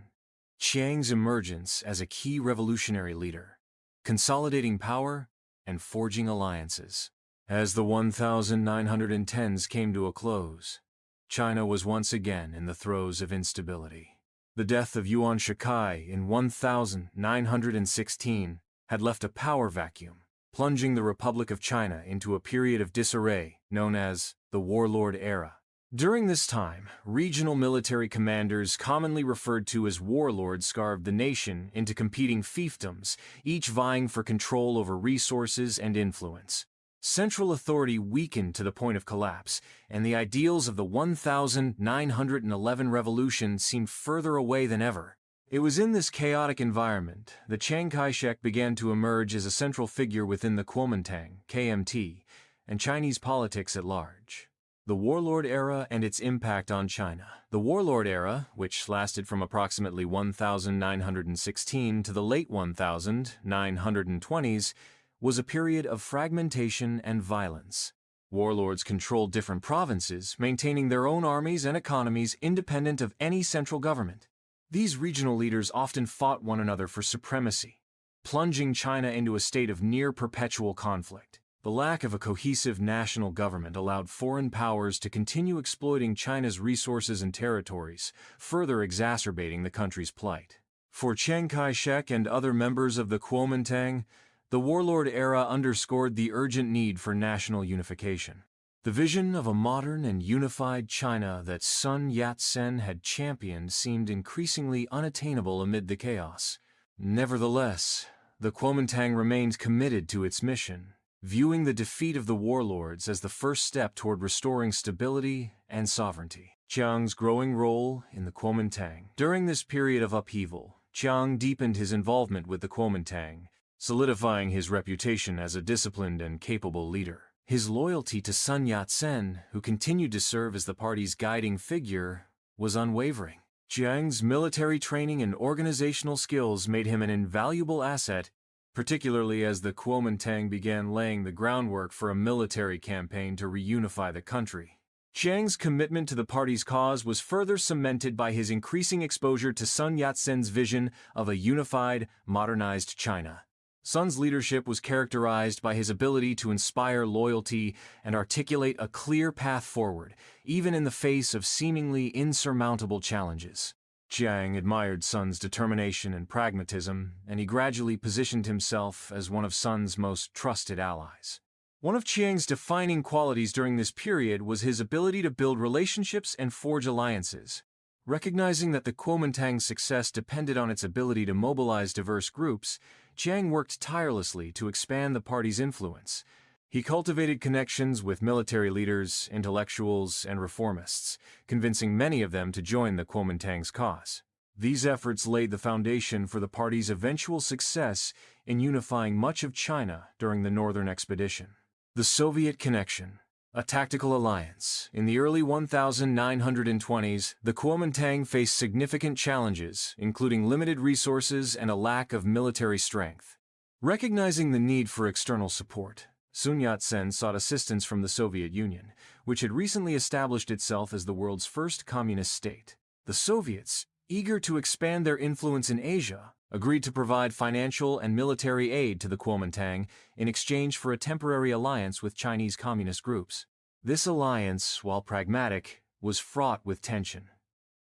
Chiang's emergence as a key revolutionary leader, consolidating power and forging alliances. As the 1910s came to a close, China was once again in the throes of instability. The death of Yuan Shikai in 1916 had left a power vacuum, plunging the Republic of China into a period of disarray known as the Warlord Era. During this time, regional military commanders, commonly referred to as warlords, carved the nation into competing fiefdoms, each vying for control over resources and influence. Central authority weakened to the point of collapse, and the ideals of the 1911 revolution seemed further away than ever. It was in this chaotic environment that Chiang Kai-shek began to emerge as a central figure within the Kuomintang, KMT, and Chinese politics at large. The Warlord Era and its impact on China. The Warlord Era, which lasted from approximately 1916 to the late 1920s, was a period of fragmentation and violence. Warlords controlled different provinces, maintaining their own armies and economies independent of any central government. These regional leaders often fought one another for supremacy, plunging China into a state of near-perpetual conflict. The lack of a cohesive national government allowed foreign powers to continue exploiting China's resources and territories, further exacerbating the country's plight. For Chiang Kai-shek and other members of the Kuomintang, the warlord era underscored the urgent need for national unification. The vision of a modern and unified China that Sun Yat-sen had championed seemed increasingly unattainable amid the chaos. Nevertheless, the Kuomintang remained committed to its mission, viewing the defeat of the warlords as the first step toward restoring stability and sovereignty. Chiang's growing role in the Kuomintang. During this period of upheaval, Chiang deepened his involvement with the Kuomintang, solidifying his reputation as a disciplined and capable leader. His loyalty to Sun Yat-sen, who continued to serve as the party's guiding figure, was unwavering. Chiang's military training and organizational skills made him an invaluable asset, particularly as the Kuomintang began laying the groundwork for a military campaign to reunify the country. Chiang's commitment to the party's cause was further cemented by his increasing exposure to Sun Yat-sen's vision of a unified, modernized China. Sun's leadership was characterized by his ability to inspire loyalty and articulate a clear path forward, even in the face of seemingly insurmountable challenges. Chiang admired Sun's determination and pragmatism, and he gradually positioned himself as one of Sun's most trusted allies. One of Chiang's defining qualities during this period was his ability to build relationships and forge alliances. Recognizing that the Kuomintang's success depended on its ability to mobilize diverse groups, Chiang worked tirelessly to expand the party's influence. He cultivated connections with military leaders, intellectuals, and reformists, convincing many of them to join the Kuomintang's cause. These efforts laid the foundation for the party's eventual success in unifying much of China during the Northern Expedition. The Soviet Connection, a tactical alliance. In the early 1920s, the Kuomintang faced significant challenges, including limited resources and a lack of military strength. Recognizing the need for external support, Sun Yat-sen sought assistance from the Soviet Union, which had recently established itself as the world's first communist state. The Soviets, eager to expand their influence in Asia, agreed to provide financial and military aid to the Kuomintang in exchange for a temporary alliance with Chinese communist groups. This alliance, while pragmatic, was fraught with tension.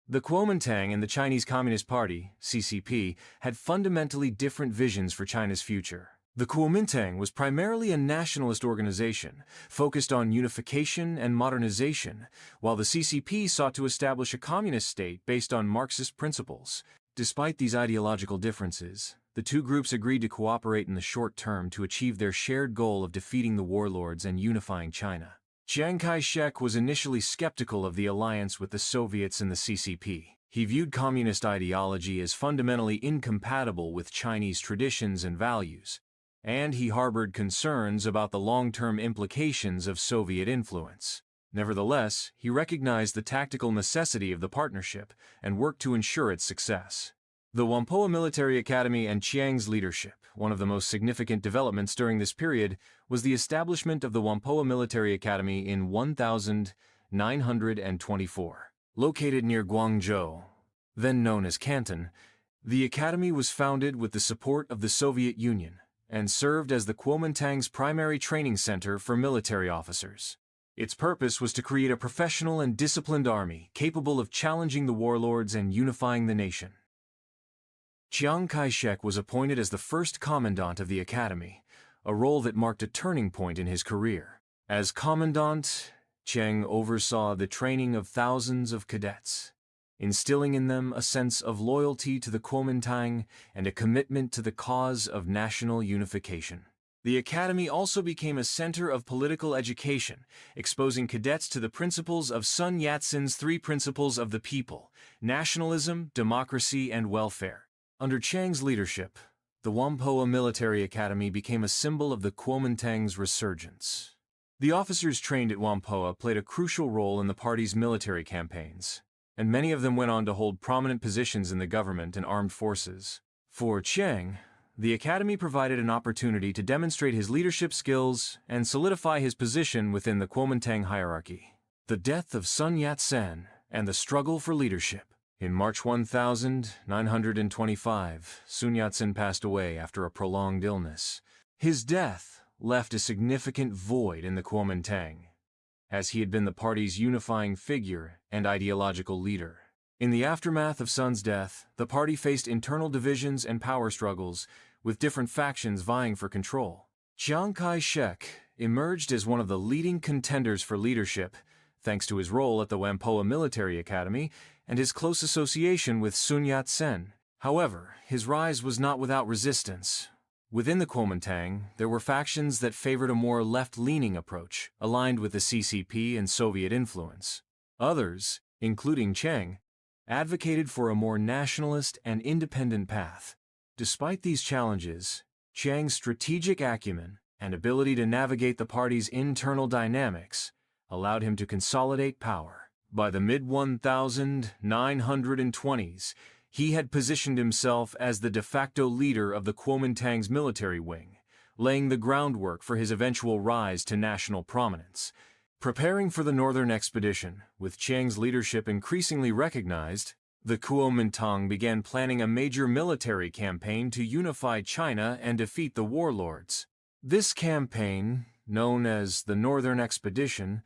The Kuomintang and the Chinese Communist Party, CCP, had fundamentally different visions for China's future. The Kuomintang was primarily a nationalist organization, focused on unification and modernization, while the CCP sought to establish a communist state based on Marxist principles. Despite these ideological differences, the two groups agreed to cooperate in the short term to achieve their shared goal of defeating the warlords and unifying China. Chiang Kai-shek was initially skeptical of the alliance with the Soviets and the CCP. He viewed communist ideology as fundamentally incompatible with Chinese traditions and values, and he harbored concerns about the long-term implications of Soviet influence. Nevertheless, he recognized the tactical necessity of the partnership and worked to ensure its success. The Whampoa Military Academy and Chiang's leadership. One of the most significant developments during this period was the establishment of the Whampoa Military Academy in 1924. Located near Guangzhou, then known as Canton, the academy was founded with the support of the Soviet Union and served as the Kuomintang's primary training center for military officers. Its purpose was to create a professional and disciplined army capable of challenging the warlords and unifying the nation. Chiang Kai-shek was appointed as the first commandant of the academy, a role that marked a turning point in his career. As commandant, Chiang oversaw the training of thousands of cadets, instilling in them a sense of loyalty to the Kuomintang and a commitment to the cause of national unification. The academy also became a center of political education, exposing cadets to the principles of Sun Yat-sen's three principles of the people: nationalism, democracy, and welfare. Under Chiang's leadership, the Whampoa Military Academy became a symbol of the Kuomintang's resurgence. The officers trained at Whampoa played a crucial role in the party's military campaigns, and many of them went on to hold prominent positions in the government and armed forces. For Chiang, the academy provided an opportunity to demonstrate his leadership skills and solidify his position within the Kuomintang hierarchy. The death of Sun Yat-sen and the struggle for leadership. In March 1925, Sun Yat-sen passed away after a prolonged illness. His death left a significant void in the Kuomintang, as he had been the party's unifying figure and ideological leader. In the aftermath of Sun's death, the party faced internal divisions and power struggles, with different factions vying for control. Chiang Kai-shek emerged as one of the leading contenders for leadership, thanks to his role at the Whampoa Military Academy and his close association with Sun Yat-sen. However, his rise was not without resistance. Within the Kuomintang, there were factions that favored a more left-leaning approach, aligned with the CCP and Soviet influence. Others, including Chiang, advocated for a more nationalist and independent path. Despite these challenges, Chiang's strategic acumen and ability to navigate the party's internal dynamics allowed him to consolidate power. By the mid-1920s, he had positioned himself as the de facto leader of the Kuomintang's military wing, laying the groundwork for his eventual rise to national prominence. Preparing for the Northern Expedition, with Chiang's leadership increasingly recognized, the Kuomintang began planning a major military campaign to unify China and defeat the warlords. This campaign, known as the Northern Expedition,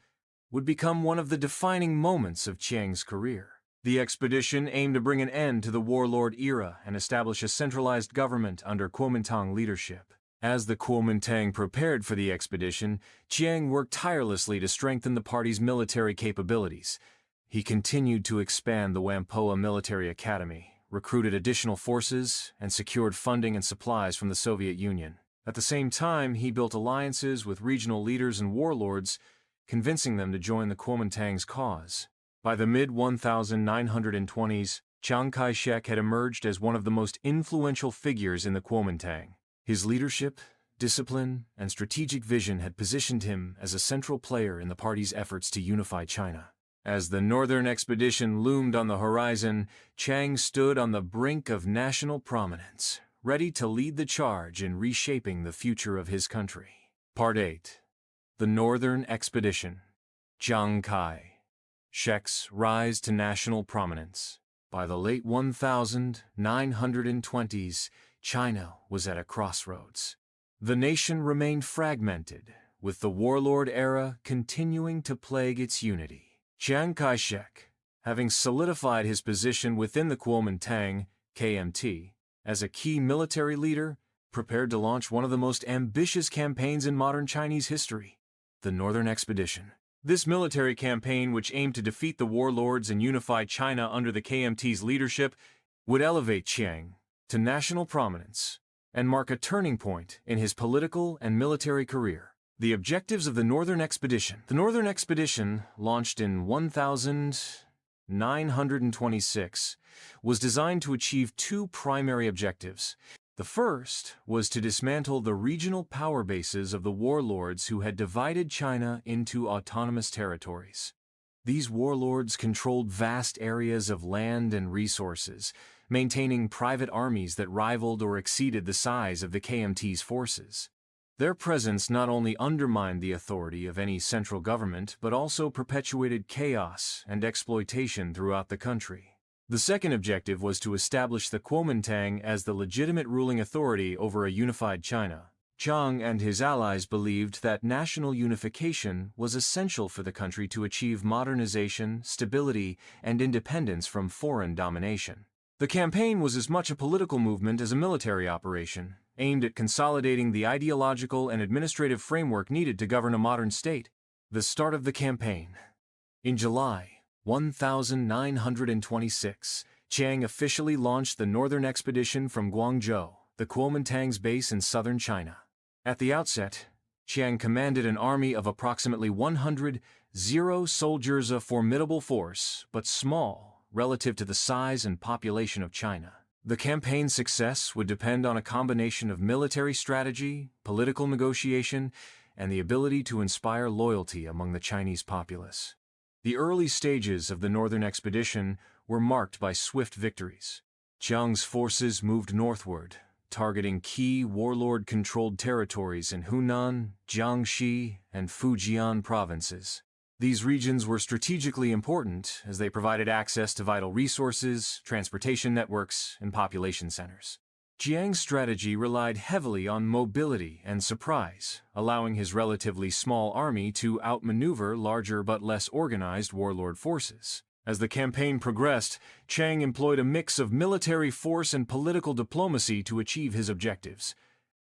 would become one of the defining moments of Chiang's career. The expedition aimed to bring an end to the warlord era and establish a centralized government under Kuomintang leadership. As the Kuomintang prepared for the expedition, Chiang worked tirelessly to strengthen the party's military capabilities. He continued to expand the Whampoa Military Academy, recruited additional forces, and secured funding and supplies from the Soviet Union. At the same time, he built alliances with regional leaders and warlords, convincing them to join the Kuomintang's cause. By the mid-1920s, Chiang Kai-shek had emerged as one of the most influential figures in the Kuomintang. His leadership, discipline, and strategic vision had positioned him as a central player in the party's efforts to unify China. As the Northern Expedition loomed on the horizon, Chiang stood on the brink of national prominence, ready to lead the charge in reshaping the future of his country. Part 8. The Northern Expedition. Chiang Kai-shek's rise to national prominence. By the late 1920s, China was at a crossroads. The nation remained fragmented, with the warlord era continuing to plague its unity. Chiang Kai-shek, having solidified his position within the Kuomintang, KMT, as a key military leader, prepared to launch one of the most ambitious campaigns in modern Chinese history, the Northern Expedition. This military campaign, which aimed to defeat the warlords and unify China under the KMT's leadership, would elevate Chiang to national prominence and mark a turning point in his political and military career. The objectives of the Northern Expedition. The Northern Expedition, launched in 1926, was designed to achieve two primary objectives. The first was to dismantle the regional power bases of the warlords who had divided China into autonomous territories. These warlords controlled vast areas of land and resources, maintaining private armies that rivaled or exceeded the size of the KMT's forces. Their presence not only undermined the authority of any central government, but also perpetuated chaos and exploitation throughout the country. The second objective was to establish the Kuomintang as the legitimate ruling authority over a unified China. Chiang and his allies believed that national unification was essential for the country to achieve modernization, stability, and independence from foreign domination. The campaign was as much a political movement as a military operation, aimed at consolidating the ideological and administrative framework needed to govern a modern state. The start of the campaign. In July 1926, Chiang officially launched the Northern Expedition from Guangzhou, the Kuomintang's base in southern China. At the outset, Chiang commanded an army of approximately 100 soldiers, a formidable force, but small relative to the size and population of China. The campaign's success would depend on a combination of military strategy, political negotiation, and the ability to inspire loyalty among the Chinese populace. The early stages of the Northern Expedition were marked by swift victories. Chiang's forces moved northward, targeting key warlord-controlled territories in Hunan, Jiangxi, and Fujian provinces. These regions were strategically important as they provided access to vital resources, transportation networks, and population centers. Chiang's strategy relied heavily on mobility and surprise, allowing his relatively small army to outmaneuver larger but less organized warlord forces. As the campaign progressed, Chiang employed a mix of military force and political diplomacy to achieve his objectives.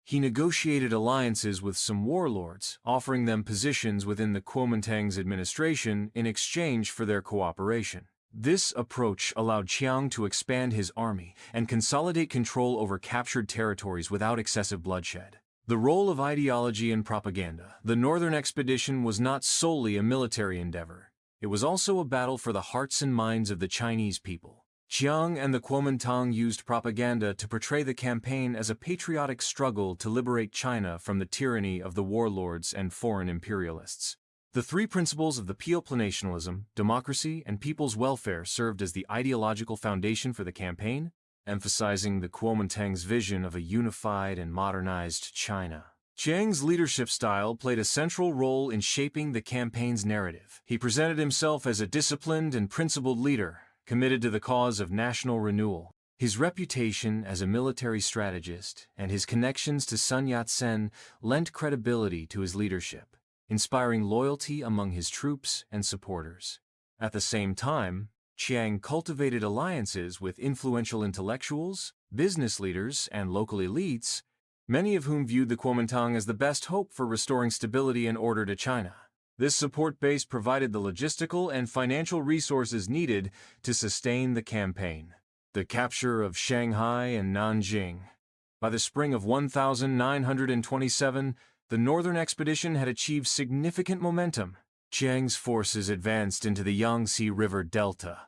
He negotiated alliances with some warlords, offering them positions within the Kuomintang's administration in exchange for their cooperation. This approach allowed Chiang to expand his army and consolidate control over captured territories without excessive bloodshed. The role of ideology and propaganda. The Northern Expedition was not solely a military endeavor. It was also a battle for the hearts and minds of the Chinese people. Chiang and the Kuomintang used propaganda to portray the campaign as a patriotic struggle to liberate China from the tyranny of the warlords and foreign imperialists. The three principles of the People nationalism, democracy, and people's welfare served as the ideological foundation for the campaign, emphasizing the Kuomintang's vision of a unified and modernized China. Chiang's leadership style played a central role in shaping the campaign's narrative. He presented himself as a disciplined and principled leader, committed to the cause of national renewal. His reputation as a military strategist and his connections to Sun Yat-sen lent credibility to his leadership, inspiring loyalty among his troops and supporters. At the same time, Chiang cultivated alliances with influential intellectuals, business leaders, and local elites, many of whom viewed the Kuomintang as the best hope for restoring stability and order to China. This support base provided the logistical and financial resources needed to sustain the campaign. The capture of Shanghai and Nanjing. By the spring of 1927, the Northern Expedition had achieved significant momentum. Chiang's forces advanced into the Yangtze River Delta,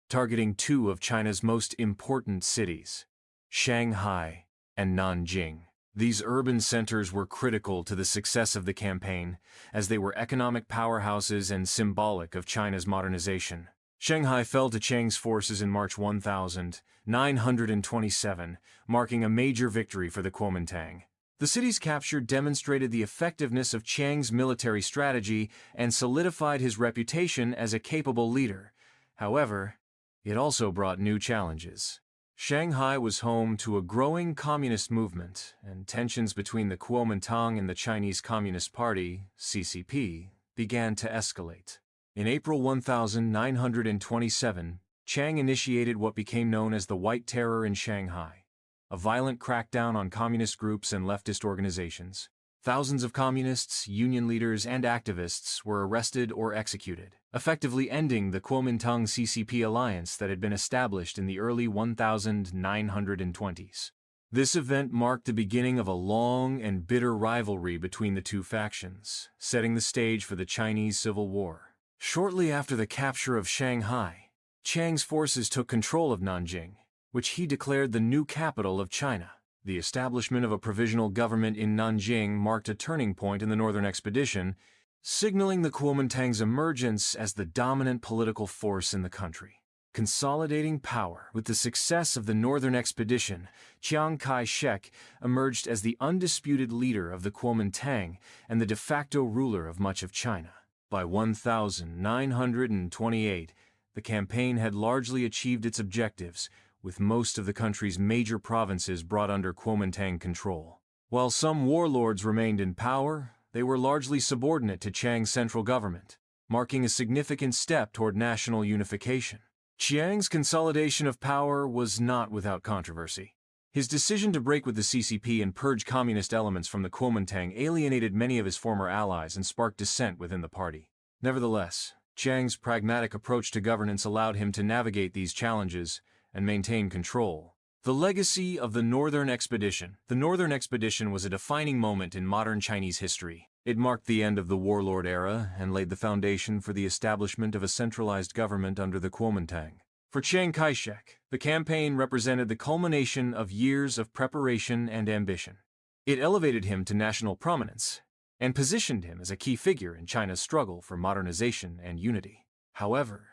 targeting two of China's most important cities, Shanghai and Nanjing. These urban centers were critical to the success of the campaign, as they were economic powerhouses and symbolic of China's modernization. Shanghai fell to Chiang's forces in March 1927, marking a major victory for the Kuomintang. The city's capture demonstrated the effectiveness of Chiang's military strategy and solidified his reputation as a capable leader. However, it also brought new challenges. Shanghai was home to a growing communist movement, and tensions between the Kuomintang and the Chinese Communist Party, CCP, began to escalate. In April 1927, Chiang initiated what became known as the White Terror in Shanghai, a violent crackdown on communist groups and leftist organizations. Thousands of communists, union leaders, and activists were arrested or executed, effectively ending the Kuomintang-CCP alliance that had been established in the early 1920s. This event marked the beginning of a long and bitter rivalry between the two factions, setting the stage for the Chinese Civil War. Shortly after the capture of Shanghai, Chiang's forces took control of Nanjing, which he declared the new capital of China. The establishment of a provisional government in Nanjing marked a turning point in the Northern Expedition, signaling the Kuomintang's emergence as the dominant political force in the country. Consolidating power. With the success of the Northern Expedition, Chiang Kai-shek emerged as the undisputed leader of the Kuomintang and the de facto ruler of much of China. By 1928, the campaign had largely achieved its objectives, with most of the country's major provinces brought under Kuomintang control. While some warlords remained in power, they were largely subordinate to Chiang's central government, marking a significant step toward national unification. Chiang's consolidation of power was not without controversy. His decision to break with the CCP and purge communist elements from the Kuomintang alienated many of his former allies and sparked dissent within the party. Nevertheless, Chiang's pragmatic approach to governance allowed him to navigate these challenges and maintain control. The legacy of the Northern Expedition. The Northern Expedition was a defining moment in modern Chinese history. It marked the end of the warlord era and laid the foundation for the establishment of a centralized government under the Kuomintang. For Chiang Kai-shek, the campaign represented the culmination of years of preparation and ambition. It elevated him to national prominence, and positioned him as a key figure in China's struggle for modernization and unity. However,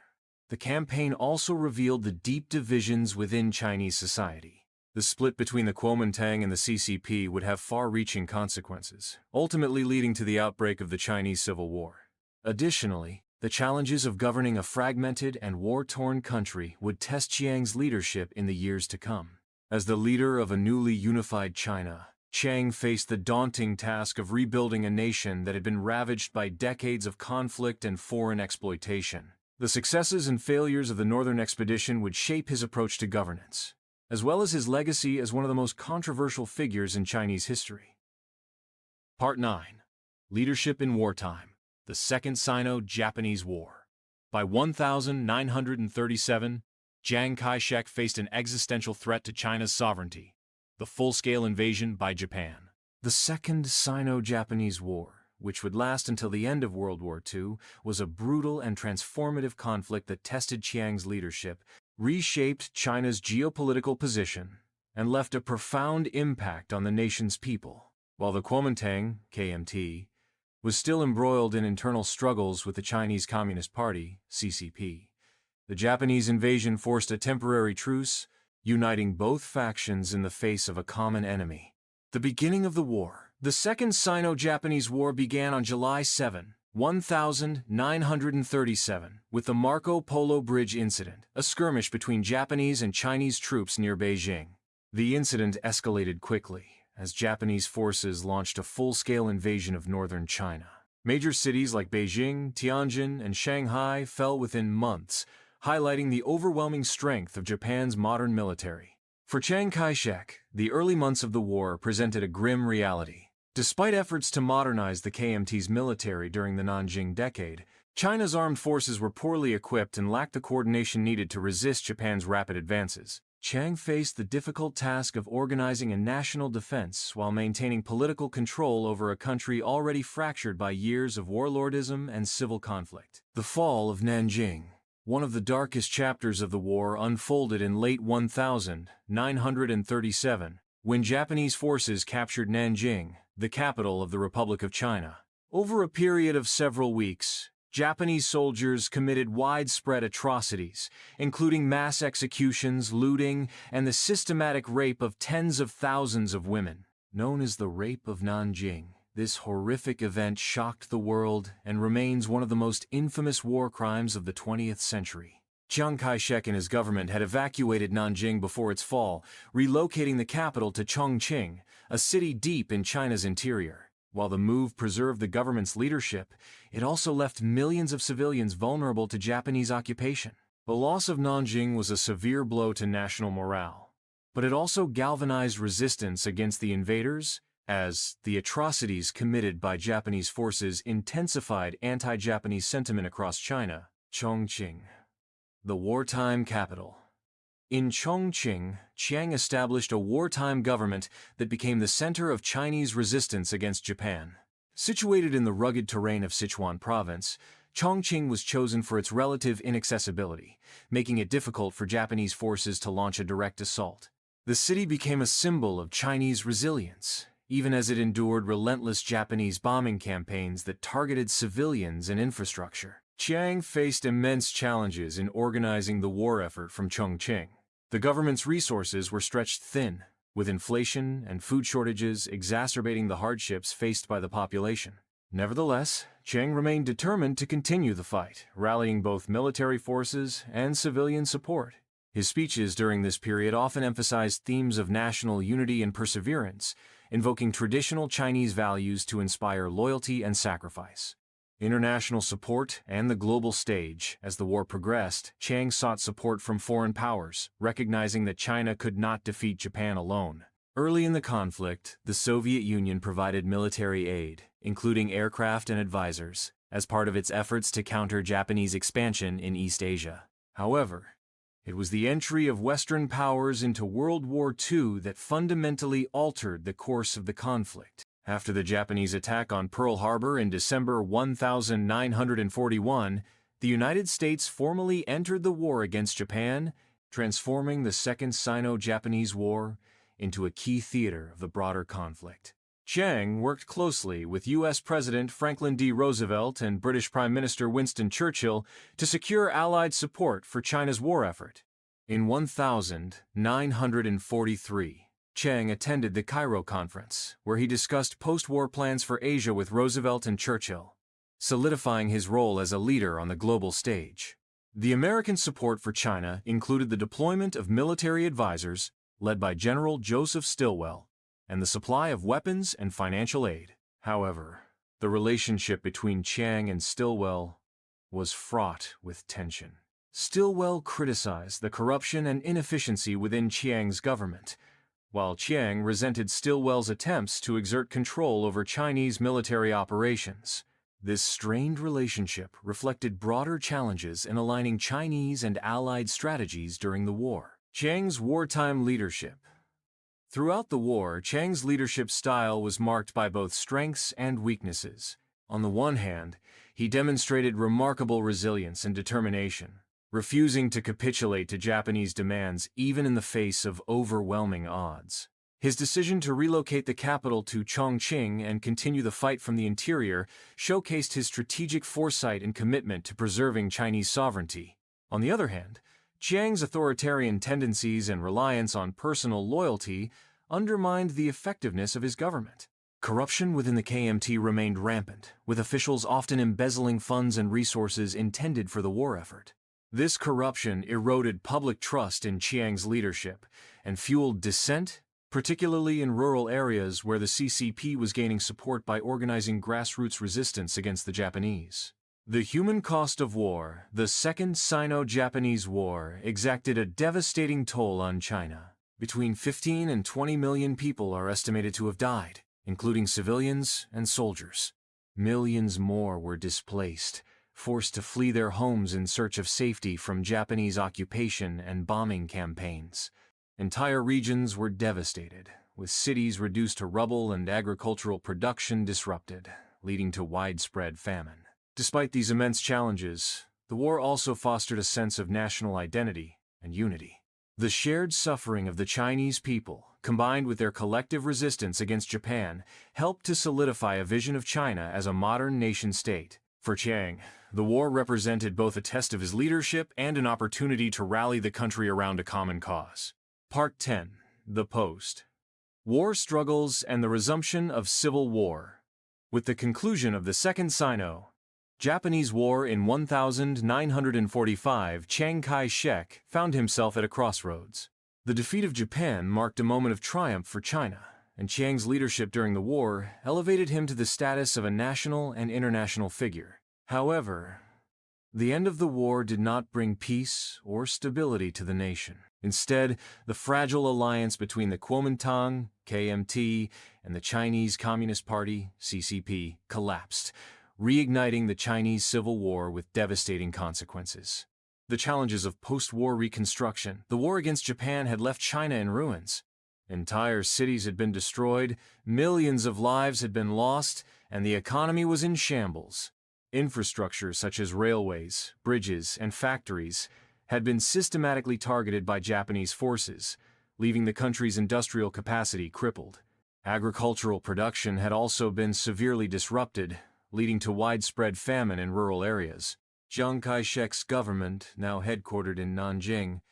the campaign also revealed the deep divisions within Chinese society. The split between the Kuomintang and the CCP would have far-reaching consequences, ultimately leading to the outbreak of the Chinese Civil War. Additionally, the challenges of governing a fragmented and war-torn country would test Chiang's leadership in the years to come. As the leader of a newly unified China, Chiang faced the daunting task of rebuilding a nation that had been ravaged by decades of conflict and foreign exploitation. The successes and failures of the Northern Expedition would shape his approach to governance, as well as his legacy as one of the most controversial figures in Chinese history. Part 9. Leadership in Wartime. The Second Sino-Japanese War. By 1937, Chiang Kai-shek faced an existential threat to China's sovereignty, the full-scale invasion by Japan. The Second Sino-Japanese War, which would last until the end of World War II, was a brutal and transformative conflict that tested Chiang's leadership, reshaped China's geopolitical position, and left a profound impact on the nation's people. While the Kuomintang, KMT, was still embroiled in internal struggles with the Chinese Communist Party, CCP, the Japanese invasion forced a temporary truce, uniting both factions in the face of a common enemy. The beginning of the war. The Second Sino-Japanese War began on July 7, 1937, with the Marco Polo Bridge incident, a skirmish between Japanese and Chinese troops near Beijing. The incident escalated quickly, as Japanese forces launched a full-scale invasion of northern China. Major cities like Beijing, Tianjin, and Shanghai fell within months, highlighting the overwhelming strength of Japan's modern military. For Chiang Kai-shek, the early months of the war presented a grim reality. Despite efforts to modernize the KMT's military during the Nanjing Decade, China's armed forces were poorly equipped and lacked the coordination needed to resist Japan's rapid advances. Chiang faced the difficult task of organizing a national defense while maintaining political control over a country already fractured by years of warlordism and civil conflict. The fall of Nanjing, one of the darkest chapters of the war, unfolded in late 1937, when Japanese forces captured Nanjing, the capital of the Republic of China. Over a period of several weeks, Japanese soldiers committed widespread atrocities, including mass executions, looting, and the systematic rape of tens of thousands of women. Known as the Rape of Nanjing, this horrific event shocked the world and remains one of the most infamous war crimes of the 20th century. Chiang Kai-shek and his government had evacuated Nanjing before its fall, relocating the capital to Chongqing, a city deep in China's interior. While the move preserved the government's leadership, it also left millions of civilians vulnerable to Japanese occupation. The loss of Nanjing was a severe blow to national morale, but it also galvanized resistance against the invaders, as the atrocities committed by Japanese forces intensified anti-Japanese sentiment across China. Chongqing, the wartime capital. In Chongqing, Chiang established a wartime government that became the center of Chinese resistance against Japan. Situated in the rugged terrain of Sichuan Province, Chongqing was chosen for its relative inaccessibility, making it difficult for Japanese forces to launch a direct assault. The city became a symbol of Chinese resilience, even as it endured relentless Japanese bombing campaigns that targeted civilians and infrastructure. Chiang faced immense challenges in organizing the war effort from Chongqing. The government's resources were stretched thin, with inflation and food shortages exacerbating the hardships faced by the population. Nevertheless, Chiang remained determined to continue the fight, rallying both military forces and civilian support. His speeches during this period often emphasized themes of national unity and perseverance, invoking traditional Chinese values to inspire loyalty and sacrifice. International support and the global stage. As the war progressed, Chiang sought support from foreign powers, recognizing that China could not defeat Japan alone. Early in the conflict, the Soviet Union provided military aid, including aircraft and advisors, as part of its efforts to counter Japanese expansion in East Asia. However, it was the entry of Western powers into World War II that fundamentally altered the course of the conflict. After the Japanese attack on Pearl Harbor in December 1941, the United States formally entered the war against Japan, transforming the Second Sino-Japanese War into a key theater of the broader conflict. Chiang worked closely with U.S. President Franklin D. Roosevelt and British Prime Minister Winston Churchill to secure Allied support for China's war effort. In 1943, Chiang attended the Cairo Conference, where he discussed post-war plans for Asia with Roosevelt and Churchill, solidifying his role as a leader on the global stage. The American support for China included the deployment of military advisors, led by General Joseph Stilwell, and the supply of weapons and financial aid. However, the relationship between Chiang and Stilwell was fraught with tension. Stilwell criticized the corruption and inefficiency within Chiang's government, while Chiang resented Stilwell's attempts to exert control over Chinese military operations. This strained relationship reflected broader challenges in aligning Chinese and Allied strategies during the war. Chiang's wartime leadership. Throughout the war, Chiang's leadership style was marked by both strengths and weaknesses. On the one hand, he demonstrated remarkable resilience and determination, refusing to capitulate to Japanese demands even in the face of overwhelming odds. His decision to relocate the capital to Chongqing and continue the fight from the interior showcased his strategic foresight and commitment to preserving Chinese sovereignty. On the other hand, Chiang's authoritarian tendencies and reliance on personal loyalty undermined the effectiveness of his government. Corruption within the KMT remained rampant, with officials often embezzling funds and resources intended for the war effort. This corruption eroded public trust in Chiang's leadership and fueled dissent, particularly in rural areas where the CCP was gaining support by organizing grassroots resistance against the Japanese. The human cost of war, the Second Sino-Japanese War, exacted a devastating toll on China. Between 15 and 20 million people are estimated to have died, including civilians and soldiers. Millions more were displaced, forced to flee their homes in search of safety from Japanese occupation and bombing campaigns. Entire regions were devastated, with cities reduced to rubble and agricultural production disrupted, leading to widespread famine. Despite these immense challenges, the war also fostered a sense of national identity and unity. The shared suffering of the Chinese people, combined with their collective resistance against Japan, helped to solidify a vision of China as a modern nation-state. For Chiang, the war represented both a test of his leadership and an opportunity to rally the country around a common cause. Part 10. The Post. War struggles and the resumption of civil war. With the conclusion of the Second Sino-Japanese War in 1945, Chiang Kai-shek found himself at a crossroads. The defeat of Japan marked a moment of triumph for China, and Chiang's leadership during the war elevated him to the status of a national and international figure. However, the end of the war did not bring peace or stability to the nation. Instead, the fragile alliance between the Kuomintang, KMT, and the Chinese Communist Party, CCP, collapsed, reigniting the Chinese Civil War with devastating consequences. The challenges of post-war reconstruction. The war against Japan had left China in ruins. Entire cities had been destroyed, millions of lives had been lost, and the economy was in shambles. Infrastructure such as railways, bridges, and factories had been systematically targeted by Japanese forces, leaving the country's industrial capacity crippled. Agricultural production had also been severely disrupted, leading to widespread famine in rural areas. Chiang Kai-shek's government, now headquartered in Nanjing,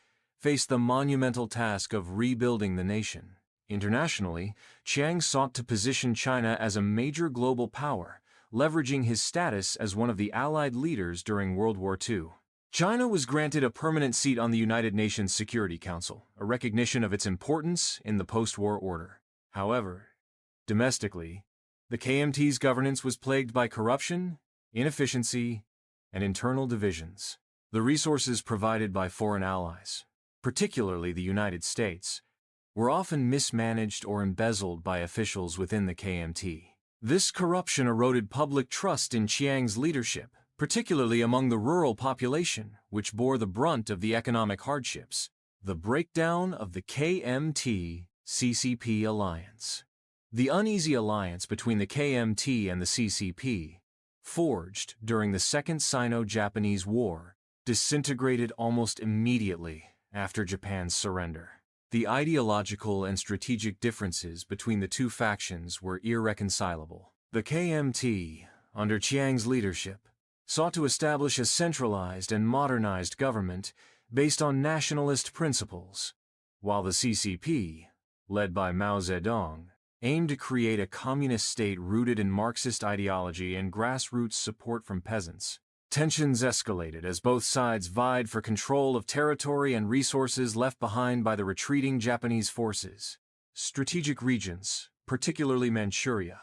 faced the monumental task of rebuilding the nation. Internationally, Chiang sought to position China as a major global power, leveraging his status as one of the Allied leaders during World War II. China was granted a permanent seat on the United Nations Security Council, a recognition of its importance in the post-war order. However, domestically, the KMT's governance was plagued by corruption, inefficiency, and internal divisions. The resources provided by foreign allies, particularly the United States, were often mismanaged or embezzled by officials within the KMT. This corruption eroded public trust in Chiang's leadership, particularly among the rural population, which bore the brunt of the economic hardships. The breakdown of the KMT-CCP alliance. The uneasy alliance between the KMT and the CCP, forged during the Second Sino-Japanese War, disintegrated almost immediately after Japan's surrender. the ideological and strategic differences between the two factions were irreconcilable. The KMT, under Chiang's leadership, sought to establish a centralized and modernized government based on nationalist principles, while the CCP, led by Mao Zedong, aimed to create a communist state rooted in Marxist ideology and grassroots support from peasants. Tensions escalated as both sides vied for control of territory and resources left behind by the retreating Japanese forces. Strategic regions, particularly Manchuria,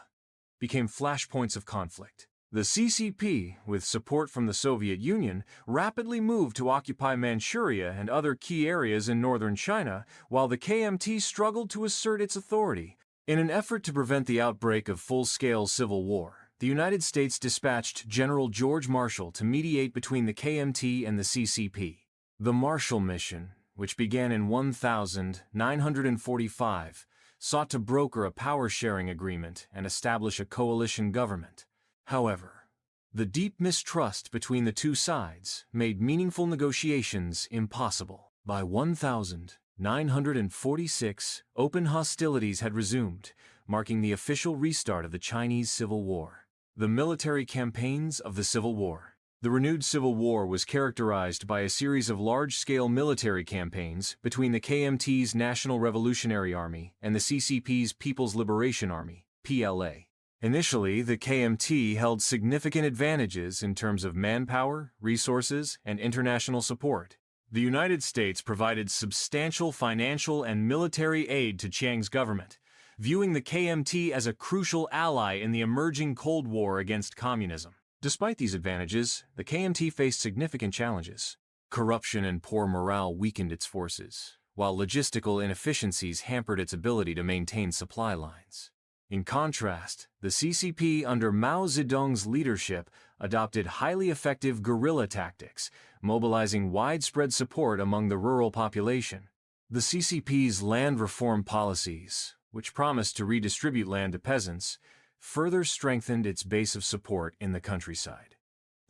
became flashpoints of conflict. The CCP, with support from the Soviet Union, rapidly moved to occupy Manchuria and other key areas in northern China, while the KMT struggled to assert its authority. In an effort to prevent the outbreak of full-scale civil war, the United States dispatched General George Marshall to mediate between the KMT and the CCP. The Marshall Mission, which began in 1945, sought to broker a power-sharing agreement and establish a coalition government. However, the deep mistrust between the two sides made meaningful negotiations impossible. By 1946, open hostilities had resumed, marking the official restart of the Chinese Civil War. The military campaigns of the Civil War. The renewed Civil War was characterized by a series of large-scale military campaigns between the KMT's National Revolutionary Army and the CCP's People's Liberation Army, PLA. Initially, the KMT held significant advantages in terms of manpower, resources, and international support. The United States provided substantial financial and military aid to Chiang's government, viewing the KMT as a crucial ally in the emerging Cold War against communism. Despite these advantages, the KMT faced significant challenges. Corruption and poor morale weakened its forces, while logistical inefficiencies hampered its ability to maintain supply lines. In contrast, the CCP under Mao Zedong's leadership adopted highly effective guerrilla tactics, mobilizing widespread support among the rural population. The CCP's land reform policies, which promised to redistribute land to peasants, further strengthened its base of support in the countryside.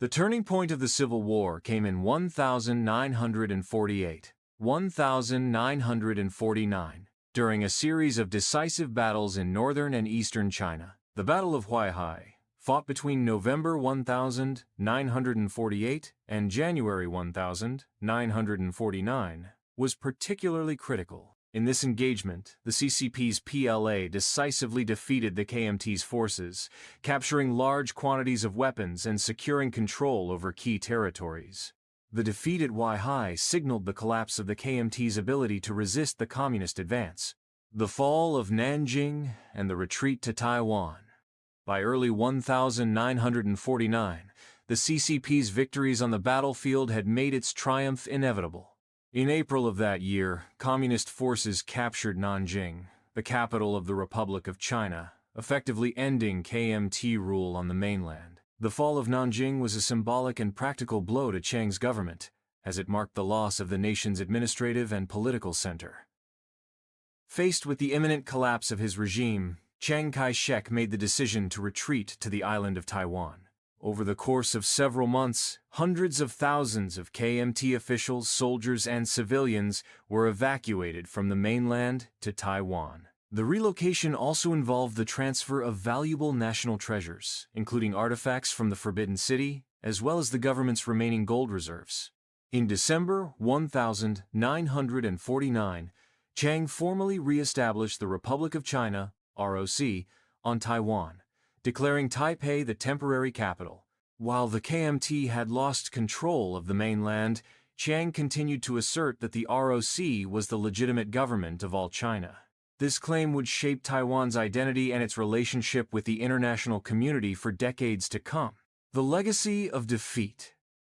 The turning point of the Civil War came in 1949, during a series of decisive battles in northern and eastern China. The Battle of Huaihai, fought between November 1948 and January 1949, was particularly critical. In this engagement, the CCP's PLA decisively defeated the KMT's forces, capturing large quantities of weapons and securing control over key territories. The defeat at Huaihai signaled the collapse of the KMT's ability to resist the communist advance. The fall of Nanjing and the retreat to Taiwan. By early 1949, the CCP's victories on the battlefield had made its triumph inevitable. In April of that year, communist forces captured Nanjing, the capital of the Republic of China, effectively ending KMT rule on the mainland. The fall of Nanjing was a symbolic and practical blow to Chiang's government, as it marked the loss of the nation's administrative and political center. Faced with the imminent collapse of his regime, Chiang Kai-shek made the decision to retreat to the island of Taiwan. Over the course of several months, hundreds of thousands of KMT officials, soldiers, and civilians were evacuated from the mainland to Taiwan. The relocation also involved the transfer of valuable national treasures, including artifacts from the Forbidden City, as well as the government's remaining gold reserves. In December 1949, Chiang formally re-established the Republic of China, ROC, on Taiwan, declaring Taipei the temporary capital. While the KMT had lost control of the mainland, Chiang continued to assert that the ROC was the legitimate government of all China. This claim would shape Taiwan's identity and its relationship with the international community for decades to come. The legacy of defeat.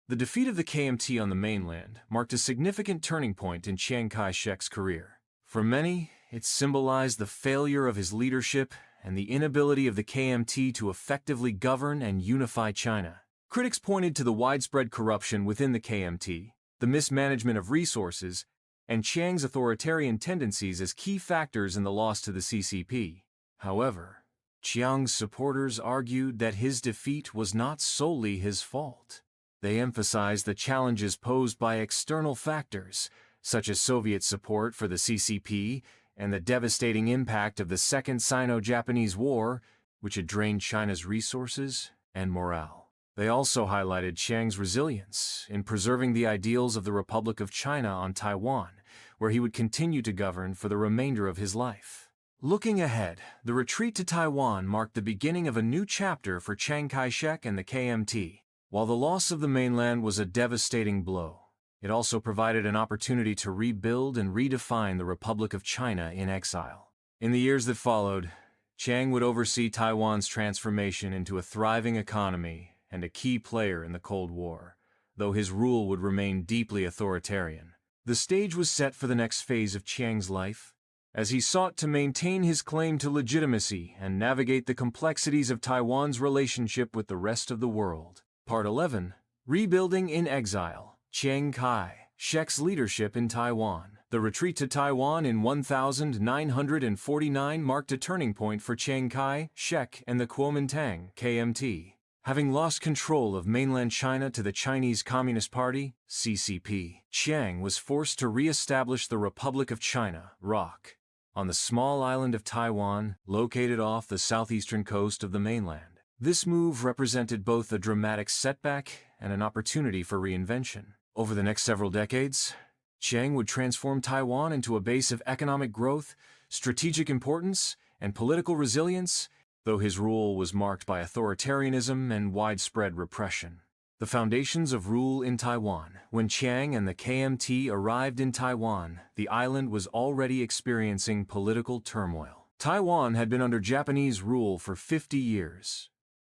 The defeat of the KMT on the mainland marked a significant turning point in Chiang Kai-shek's career. For many, it symbolized the failure of his leadership and the inability of the KMT to effectively govern and unify China. Critics pointed to the widespread corruption within the KMT, the mismanagement of resources, and Chiang's authoritarian tendencies as key factors in the loss to the CCP. However, Chiang's supporters argued that his defeat was not solely his fault. They emphasized the challenges posed by external factors, such as Soviet support for the CCP and the devastating impact of the Second Sino-Japanese War, which had drained China's resources and morale. They also highlighted Chiang's resilience in preserving the ideals of the Republic of China on Taiwan, where he would continue to govern for the remainder of his life. Looking ahead, the retreat to Taiwan marked the beginning of a new chapter for Chiang Kai-shek and the KMT. While the loss of the mainland was a devastating blow, it also provided an opportunity to rebuild and redefine the Republic of China in exile. In the years that followed, Chiang would oversee Taiwan's transformation into a thriving economy and a key player in the Cold War, though his rule would remain deeply authoritarian. The stage was set for the next phase of Chiang's life, as he sought to maintain his claim to legitimacy and navigate the complexities of Taiwan's relationship with the rest of the world. Part 11. Rebuilding in Exile. Chiang Kai-shek's leadership in Taiwan. The retreat to Taiwan in 1949 marked a turning point for Chiang Kai-shek and the Kuomintang (KMT). Having lost control of mainland China to the Chinese Communist Party (CCP), Chiang was forced to re-establish the Republic of China (ROC) on the small island of Taiwan, located off the southeastern coast of the mainland. This move represented both a dramatic setback and an opportunity for reinvention. Over the next several decades, Chiang would transform Taiwan into a base of economic growth, strategic importance, and political resilience, though his rule was marked by authoritarianism and widespread repression. The foundations of rule in Taiwan. When Chiang and the KMT arrived in Taiwan, the island was already experiencing political turmoil. Taiwan had been under Japanese rule for 50 years,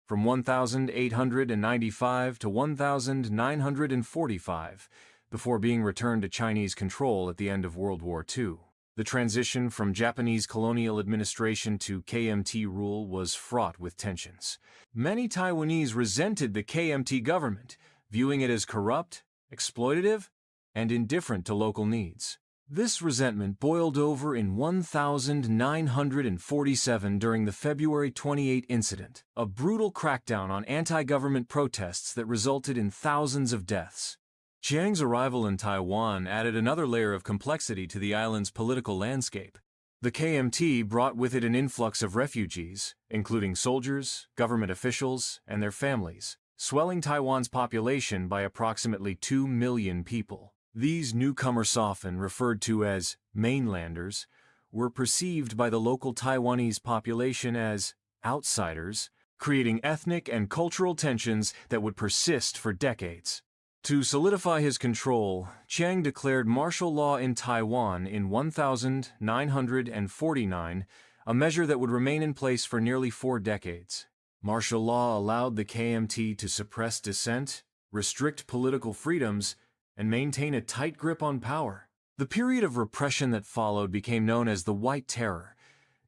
from 1895 to 1945, before being returned to Chinese control at the end of World War II. The transition from Japanese colonial administration to KMT rule was fraught with tensions. Many Taiwanese resented the KMT government, viewing it as corrupt, exploitative, and indifferent to local needs. This resentment boiled over in 1947 during the February 28 incident, a brutal crackdown on anti-government protests that resulted in thousands of deaths. Chiang's arrival in Taiwan added another layer of complexity to the island's political landscape. The KMT brought with it an influx of refugees, including soldiers, government officials, and their families, swelling Taiwan's population by approximately 2 million people. These newcomers, often referred to as mainlanders, were perceived by the local Taiwanese population as outsiders, creating ethnic and cultural tensions that would persist for decades. To solidify his control, Chiang declared martial law in Taiwan in 1949, a measure that would remain in place for nearly 4 decades. Martial law allowed the KMT to suppress dissent, restrict political freedoms, and maintain a tight grip on power. The period of repression that followed became known as the White Terror,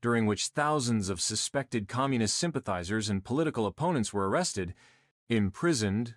during which thousands of suspected communist sympathizers and political opponents were arrested, imprisoned,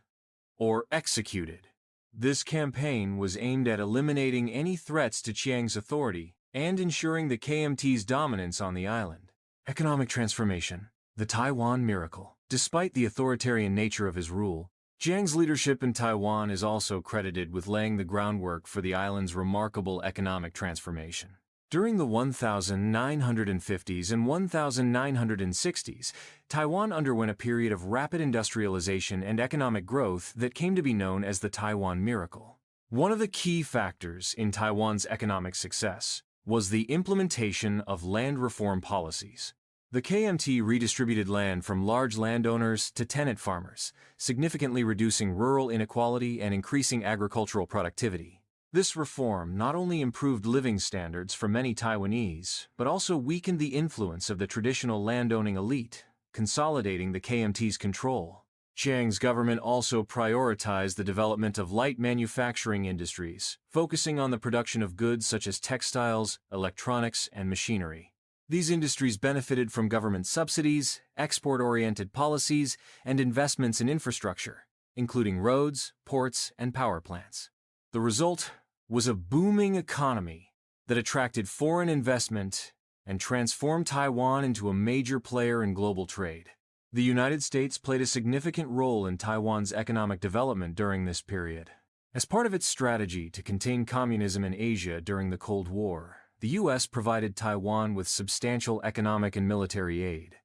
or executed. This campaign was aimed at eliminating any threats to Chiang's authority and ensuring the KMT's dominance on the island. Economic transformation. The Taiwan miracle. Despite the authoritarian nature of his rule, Chiang's leadership in Taiwan is also credited with laying the groundwork for the island's remarkable economic transformation. During the 1950s and 1960s, Taiwan underwent a period of rapid industrialization and economic growth that came to be known as the Taiwan miracle. One of the key factors in Taiwan's economic success was the implementation of land reform policies. The KMT redistributed land from large landowners to tenant farmers, significantly reducing rural inequality and increasing agricultural productivity. This reform not only improved living standards for many Taiwanese, but also weakened the influence of the traditional landowning elite, consolidating the KMT's control. Chiang's government also prioritized the development of light manufacturing industries, focusing on the production of goods such as textiles, electronics, and machinery. These industries benefited from government subsidies, export-oriented policies, and investments in infrastructure, including roads, ports, and power plants. The result was a booming economy that attracted foreign investment and transformed Taiwan into a major player in global trade. The United States played a significant role in Taiwan's economic development during this period. As part of its strategy to contain communism in Asia during the Cold War, the U.S. provided Taiwan with substantial economic and military aid.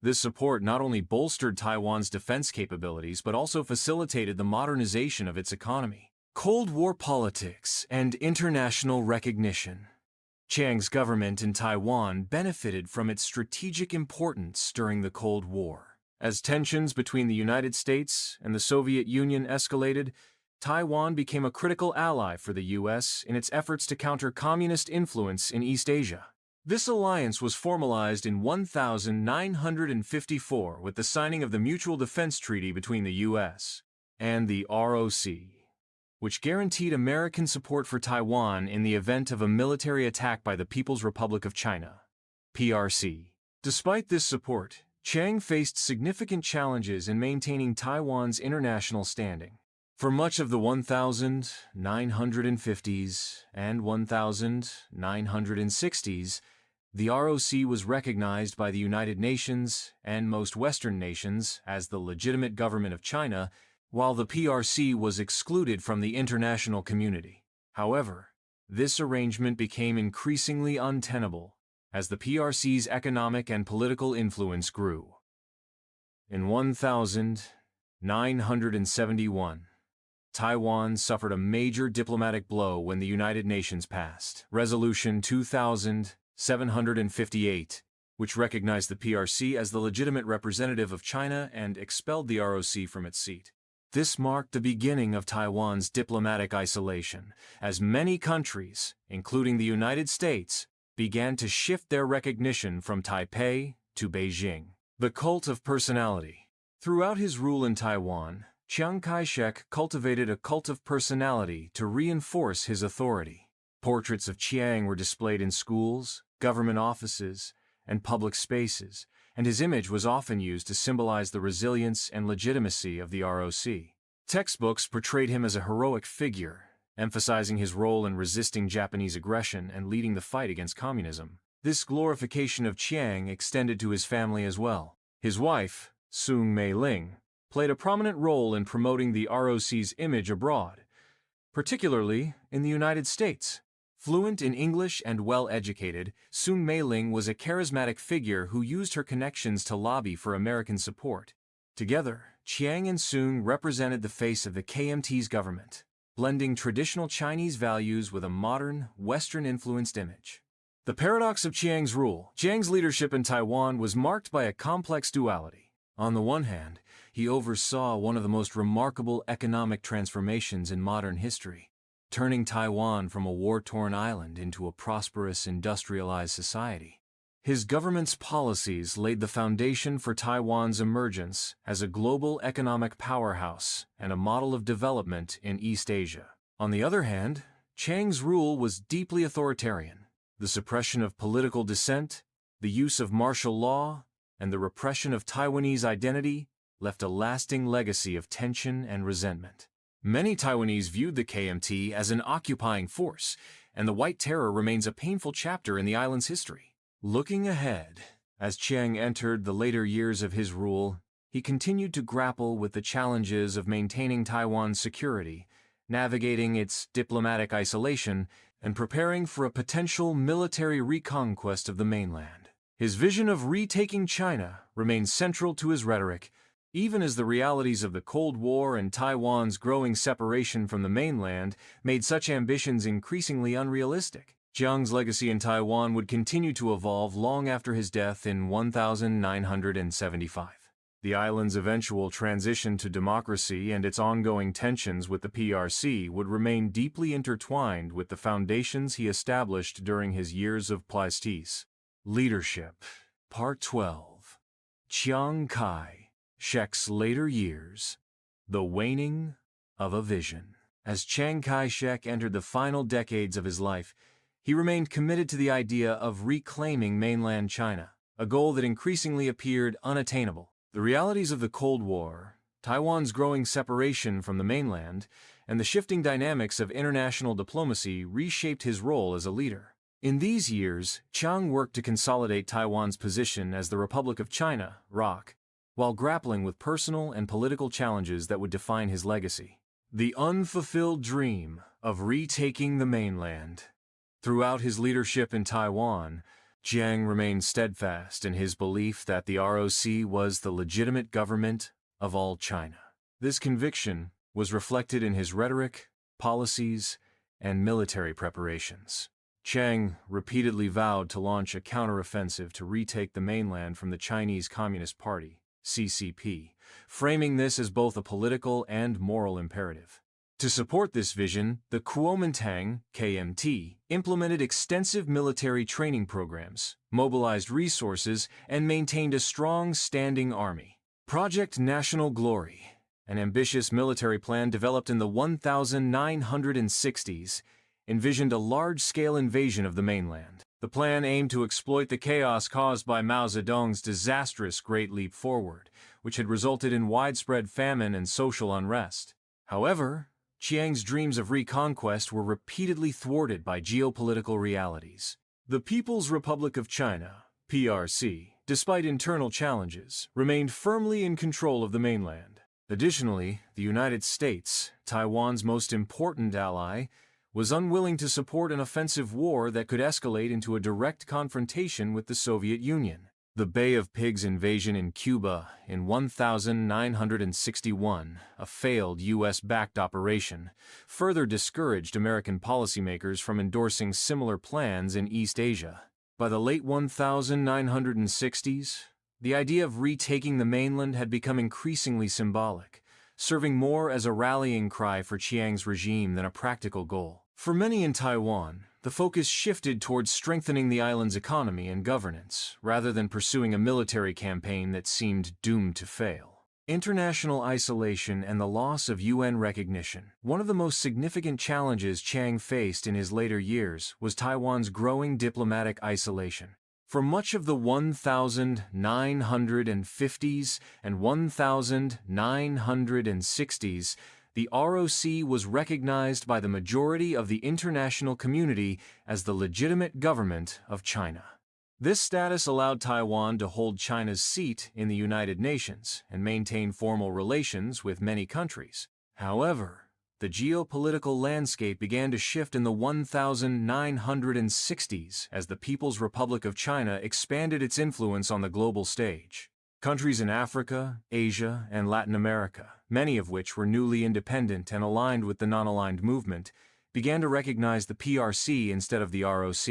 This support not only bolstered Taiwan's defense capabilities but also facilitated the modernization of its economy. Cold War politics and international recognition. Chiang's government in Taiwan benefited from its strategic importance during the Cold War. As tensions between the United States and the Soviet Union escalated, Taiwan became a critical ally for the U.S. in its efforts to counter communist influence in East Asia. This alliance was formalized in 1954 with the signing of the Mutual Defense Treaty between the U.S. and the ROC, which guaranteed American support for Taiwan in the event of a military attack by the People's Republic of China, PRC. Despite this support, Chiang faced significant challenges in maintaining Taiwan's international standing. For much of the 1950s and 1960s, the ROC was recognized by the United Nations and most Western nations as the legitimate government of China, while the PRC was excluded from the international community. However, this arrangement became increasingly untenable as the PRC's economic and political influence grew. In 1971, Taiwan suffered a major diplomatic blow when the United Nations passed Resolution 2758, which recognized the PRC as the legitimate representative of China and expelled the ROC from its seat. This marked the beginning of Taiwan's diplomatic isolation, as many countries, including the United States, began to shift their recognition from Taipei to Beijing. The cult of personality. Throughout his rule in Taiwan, Chiang Kai-shek cultivated a cult of personality to reinforce his authority. Portraits of Chiang were displayed in schools, government offices, and public spaces, and his image was often used to symbolize the resilience and legitimacy of the ROC. Textbooks portrayed him as a heroic figure, emphasizing his role in resisting Japanese aggression and leading the fight against communism. This glorification of Chiang extended to his family as well. His wife, Sun Mei-ling, played a prominent role in promoting the ROC's image abroad, particularly in the United States. Fluent in English and well-educated, Sun Mei-ling was a charismatic figure who used her connections to lobby for American support. Together, Chiang and Sun represented the face of the KMT's government, blending traditional Chinese values with a modern, Western-influenced image. The paradox of Chiang's rule. Chiang's leadership in Taiwan was marked by a complex duality. On the one hand, he oversaw one of the most remarkable economic transformations in modern history, turning Taiwan from a war-torn island into a prosperous, industrialized society. His government's policies laid the foundation for Taiwan's emergence as a global economic powerhouse and a model of development in East Asia. On the other hand, Chiang's rule was deeply authoritarian. The suppression of political dissent, the use of martial law, and the repression of Taiwanese identity left a lasting legacy of tension and resentment. Many Taiwanese viewed the KMT as an occupying force, and the White Terror remains a painful chapter in the island's history. Looking ahead, as Chiang entered the later years of his rule, he continued to grapple with the challenges of maintaining Taiwan's security, navigating its diplomatic isolation, and preparing for a potential military reconquest of the mainland. His vision of retaking China remained central to his rhetoric, even as the realities of the Cold War and Taiwan's growing separation from the mainland made such ambitions increasingly unrealistic. Chiang's legacy in Taiwan would continue to evolve long after his death in 1975. The island's eventual transition to democracy and its ongoing tensions with the PRC would remain deeply intertwined with the foundations he established during his years of prestige. Leadership. Part 12. Chiang Kai-shek's later years. The waning of a vision. As Chiang Kai-shek entered the final decades of his life, he remained committed to the idea of reclaiming mainland China, a goal that increasingly appeared unattainable. The realities of the Cold War, Taiwan's growing separation from the mainland, and the shifting dynamics of international diplomacy reshaped his role as a leader. In these years, Chiang worked to consolidate Taiwan's position as the Republic of China, ROC, while grappling with personal and political challenges that would define his legacy. The unfulfilled dream of retaking the mainland. Throughout his leadership in Taiwan, Chiang remained steadfast in his belief that the ROC was the legitimate government of all China. This conviction was reflected in his rhetoric, policies, and military preparations. Chiang repeatedly vowed to launch a counteroffensive to retake the mainland from the Chinese Communist Party, CCP, framing this as both a political and moral imperative. To support this vision, the Kuomintang, KMT, implemented extensive military training programs, mobilized resources, and maintained a strong standing army. Project National Glory, an ambitious military plan developed in the 1960s, envisioned a large-scale invasion of the mainland. The plan aimed to exploit the chaos caused by Mao Zedong's disastrous Great Leap Forward, which had resulted in widespread famine and social unrest. However, Chiang's dreams of reconquest were repeatedly thwarted by geopolitical realities. The People's Republic of China, PRC, despite internal challenges, remained firmly in control of the mainland. Additionally, the United States, Taiwan's most important ally, was unwilling to support an offensive war that could escalate into a direct confrontation with the Soviet Union. The Bay of Pigs invasion in Cuba in 1961, a failed U.S.-backed operation, further discouraged American policymakers from endorsing similar plans in East Asia. By the late 1960s, the idea of retaking the mainland had become increasingly symbolic, serving more as a rallying cry for Chiang's regime than a practical goal. For many in Taiwan, the focus shifted towards strengthening the island's economy and governance, rather than pursuing a military campaign that seemed doomed to fail. International isolation and the loss of UN recognition. One of the most significant challenges Chiang faced in his later years was Taiwan's growing diplomatic isolation. For much of the 1950s and 1960s, the ROC was recognized by the majority of the international community as the legitimate government of China. This status allowed Taiwan to hold China's seat in the United Nations and maintain formal relations with many countries. However, the geopolitical landscape began to shift in the 1960s as the People's Republic of China expanded its influence on the global stage. Countries in Africa, Asia, and Latin America, many of which were newly independent and aligned with the non-aligned movement, began to recognize the PRC instead of the ROC.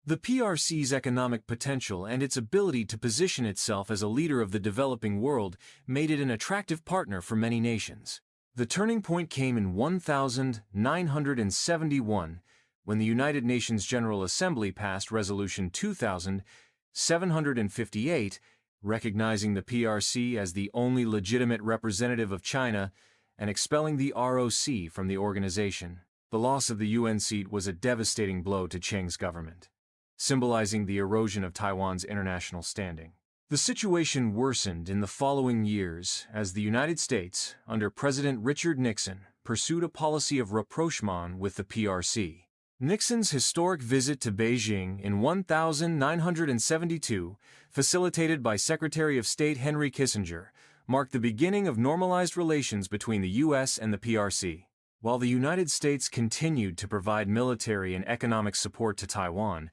The PRC's economic potential and its ability to position itself as a leader of the developing world made it an attractive partner for many nations. The turning point came in 1971 when the United Nations General Assembly passed Resolution 2758, recognizing the PRC as the only legitimate representative of China and expelling the ROC from the organization. The loss of the UN seat was a devastating blow to Chiang's government, symbolizing the erosion of Taiwan's international standing. The situation worsened in the following years as the United States, under President Richard Nixon, pursued a policy of rapprochement with the PRC. Nixon's historic visit to Beijing in 1972, facilitated by Secretary of State Henry Kissinger, marked the beginning of normalized relations between the U.S. and the PRC. While the United States continued to provide military and economic support to Taiwan,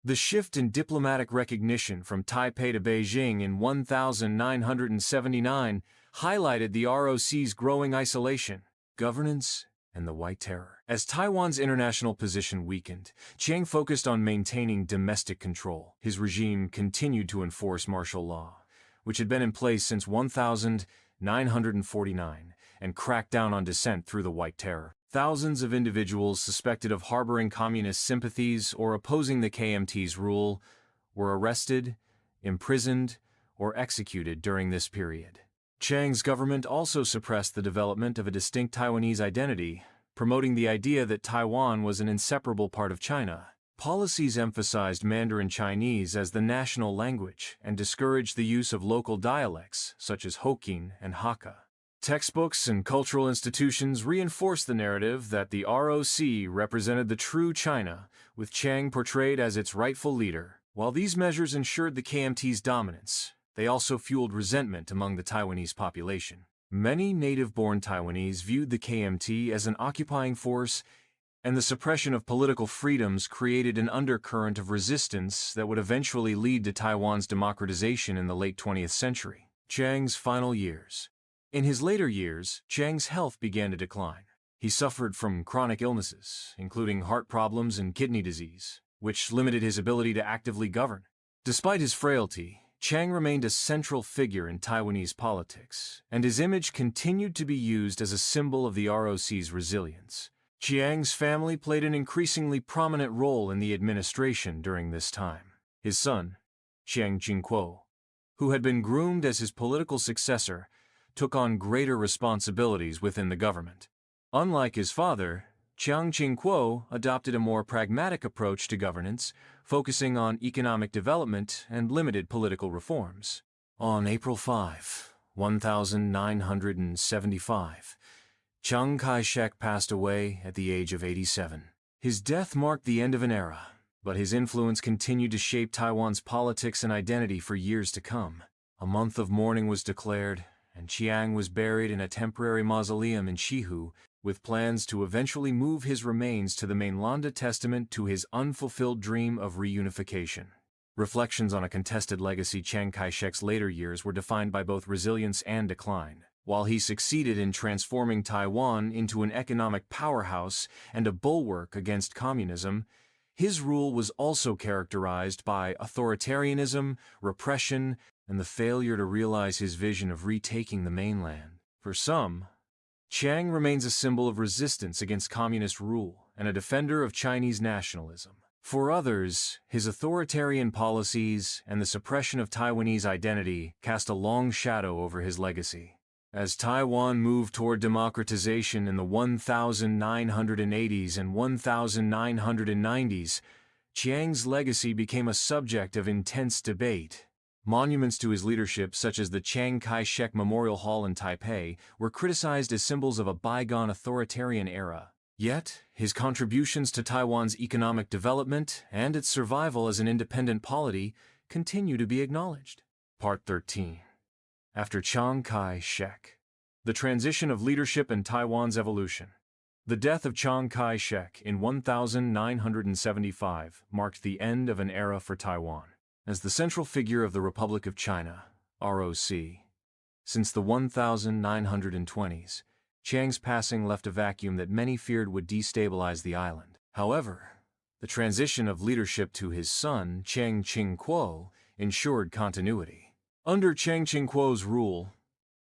the shift in diplomatic recognition from Taipei to Beijing in 1979 highlighted the ROC's growing isolation, governance, and the White Terror. As Taiwan's international position weakened, Chiang focused on maintaining domestic control. His regime continued to enforce martial law, which had been in place since 1949, and cracked down on dissent through the White Terror. Thousands of individuals suspected of harboring communist sympathies or opposing the KMT's rule were arrested, imprisoned, or executed during this period. Chiang's government also suppressed the development of a distinct Taiwanese identity, promoting the idea that Taiwan was an inseparable part of China. Policies emphasized Mandarin Chinese as the national language and discouraged the use of local dialects such as Hokkien and Hakka. Textbooks and cultural institutions reinforced the narrative that the ROC represented the true China, with Chiang portrayed as its rightful leader. While these measures ensured the KMT's dominance, they also fueled resentment among the Taiwanese population. Many native-born Taiwanese viewed the KMT as an occupying force, and the suppression of political freedoms created an undercurrent of resistance that would eventually lead to Taiwan's democratization in the late 20th century. Chiang's final years. In his later years, Chiang's health began to decline. He suffered from chronic illnesses, including heart problems and kidney disease, which limited his ability to actively govern. Despite his frailty, Chiang remained a central figure in Taiwanese politics, and his image continued to be used as a symbol of the ROC's resilience. Chiang's family played an increasingly prominent role in the administration during this time. His son, Chiang Ching-kuo, who had been groomed as his political successor, took on greater responsibilities within the government. Unlike his father, Chiang Ching-kuo adopted a more pragmatic approach to governance, focusing on economic development and limited political reforms. On April 5, 1975, Chiang Kai-shek passed away at the age of 87. His death marked the end of an era, but his influence continued to shape Taiwan's politics and identity for years to come. A month of mourning was declared, and Chiang was buried in a temporary mausoleum in Shihu, with plans to eventually move his remains to the mainland, testament to his unfulfilled dream of reunification. Reflections on a contested legacy. Chiang Kai-shek's later years were defined by both resilience and decline. While he succeeded in transforming Taiwan into an economic powerhouse and a bulwark against communism, his rule was also characterized by authoritarianism, repression, and the failure to realize his vision of retaking the mainland. For some, Chiang remains a symbol of resistance against communist rule and a defender of Chinese nationalism. For others, his authoritarian policies and the suppression of Taiwanese identity cast a long shadow over his legacy. As Taiwan moved toward democratization in the 1980s and 1990s, Chiang's legacy became a subject of intense debate. Monuments to his leadership, such as the Chiang Kai-shek Memorial Hall in Taipei, were criticized as symbols of a bygone authoritarian era. Yet, his contributions to Taiwan's economic development and its survival as an independent polity continue to be acknowledged. Part 13. After Chiang Kai-shek. The transition of leadership and Taiwan's evolution. The death of Chiang Kai-shek in 1975 marked the end of an era for Taiwan. As the central figure of the Republic of China, ROC, since the 1920s, Chiang's passing left a vacuum that many feared would destabilize the island. However, the transition of leadership to his son, Chiang Ching-kuo, ensured continuity. Under Chiang Ching-kuo's rule,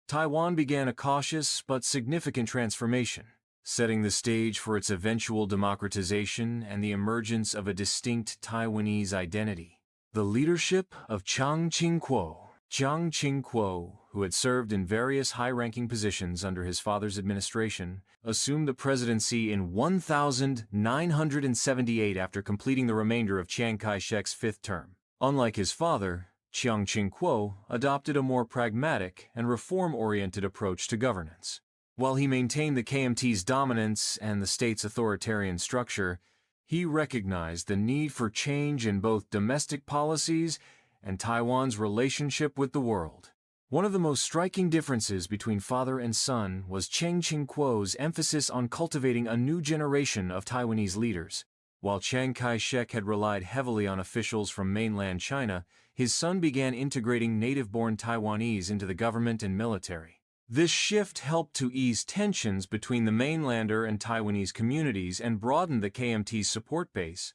Taiwan began a cautious but significant transformation, setting the stage for its eventual democratization and the emergence of a distinct Taiwanese identity. The leadership of Chiang Ching-kuo. Chiang Ching-kuo, who had served in various high-ranking positions under his father's administration, assumed the presidency in 1978 after completing the remainder of Chiang Kai-shek's fifth term. Unlike his father, Chiang Ching-kuo adopted a more pragmatic and reform-oriented approach to governance. While he maintained the KMT's dominance and the state's authoritarian structure, he recognized the need for change in both domestic policies and Taiwan's relationship with the world. One of the most striking differences between father and son was Chiang Ching-kuo's emphasis on cultivating a new generation of Taiwanese leaders. While Chiang Kai-shek had relied heavily on officials from mainland China, his son began integrating native-born Taiwanese into the government and military. This shift helped to ease tensions between the mainlander and Taiwanese communities and broadened the KMT's support base.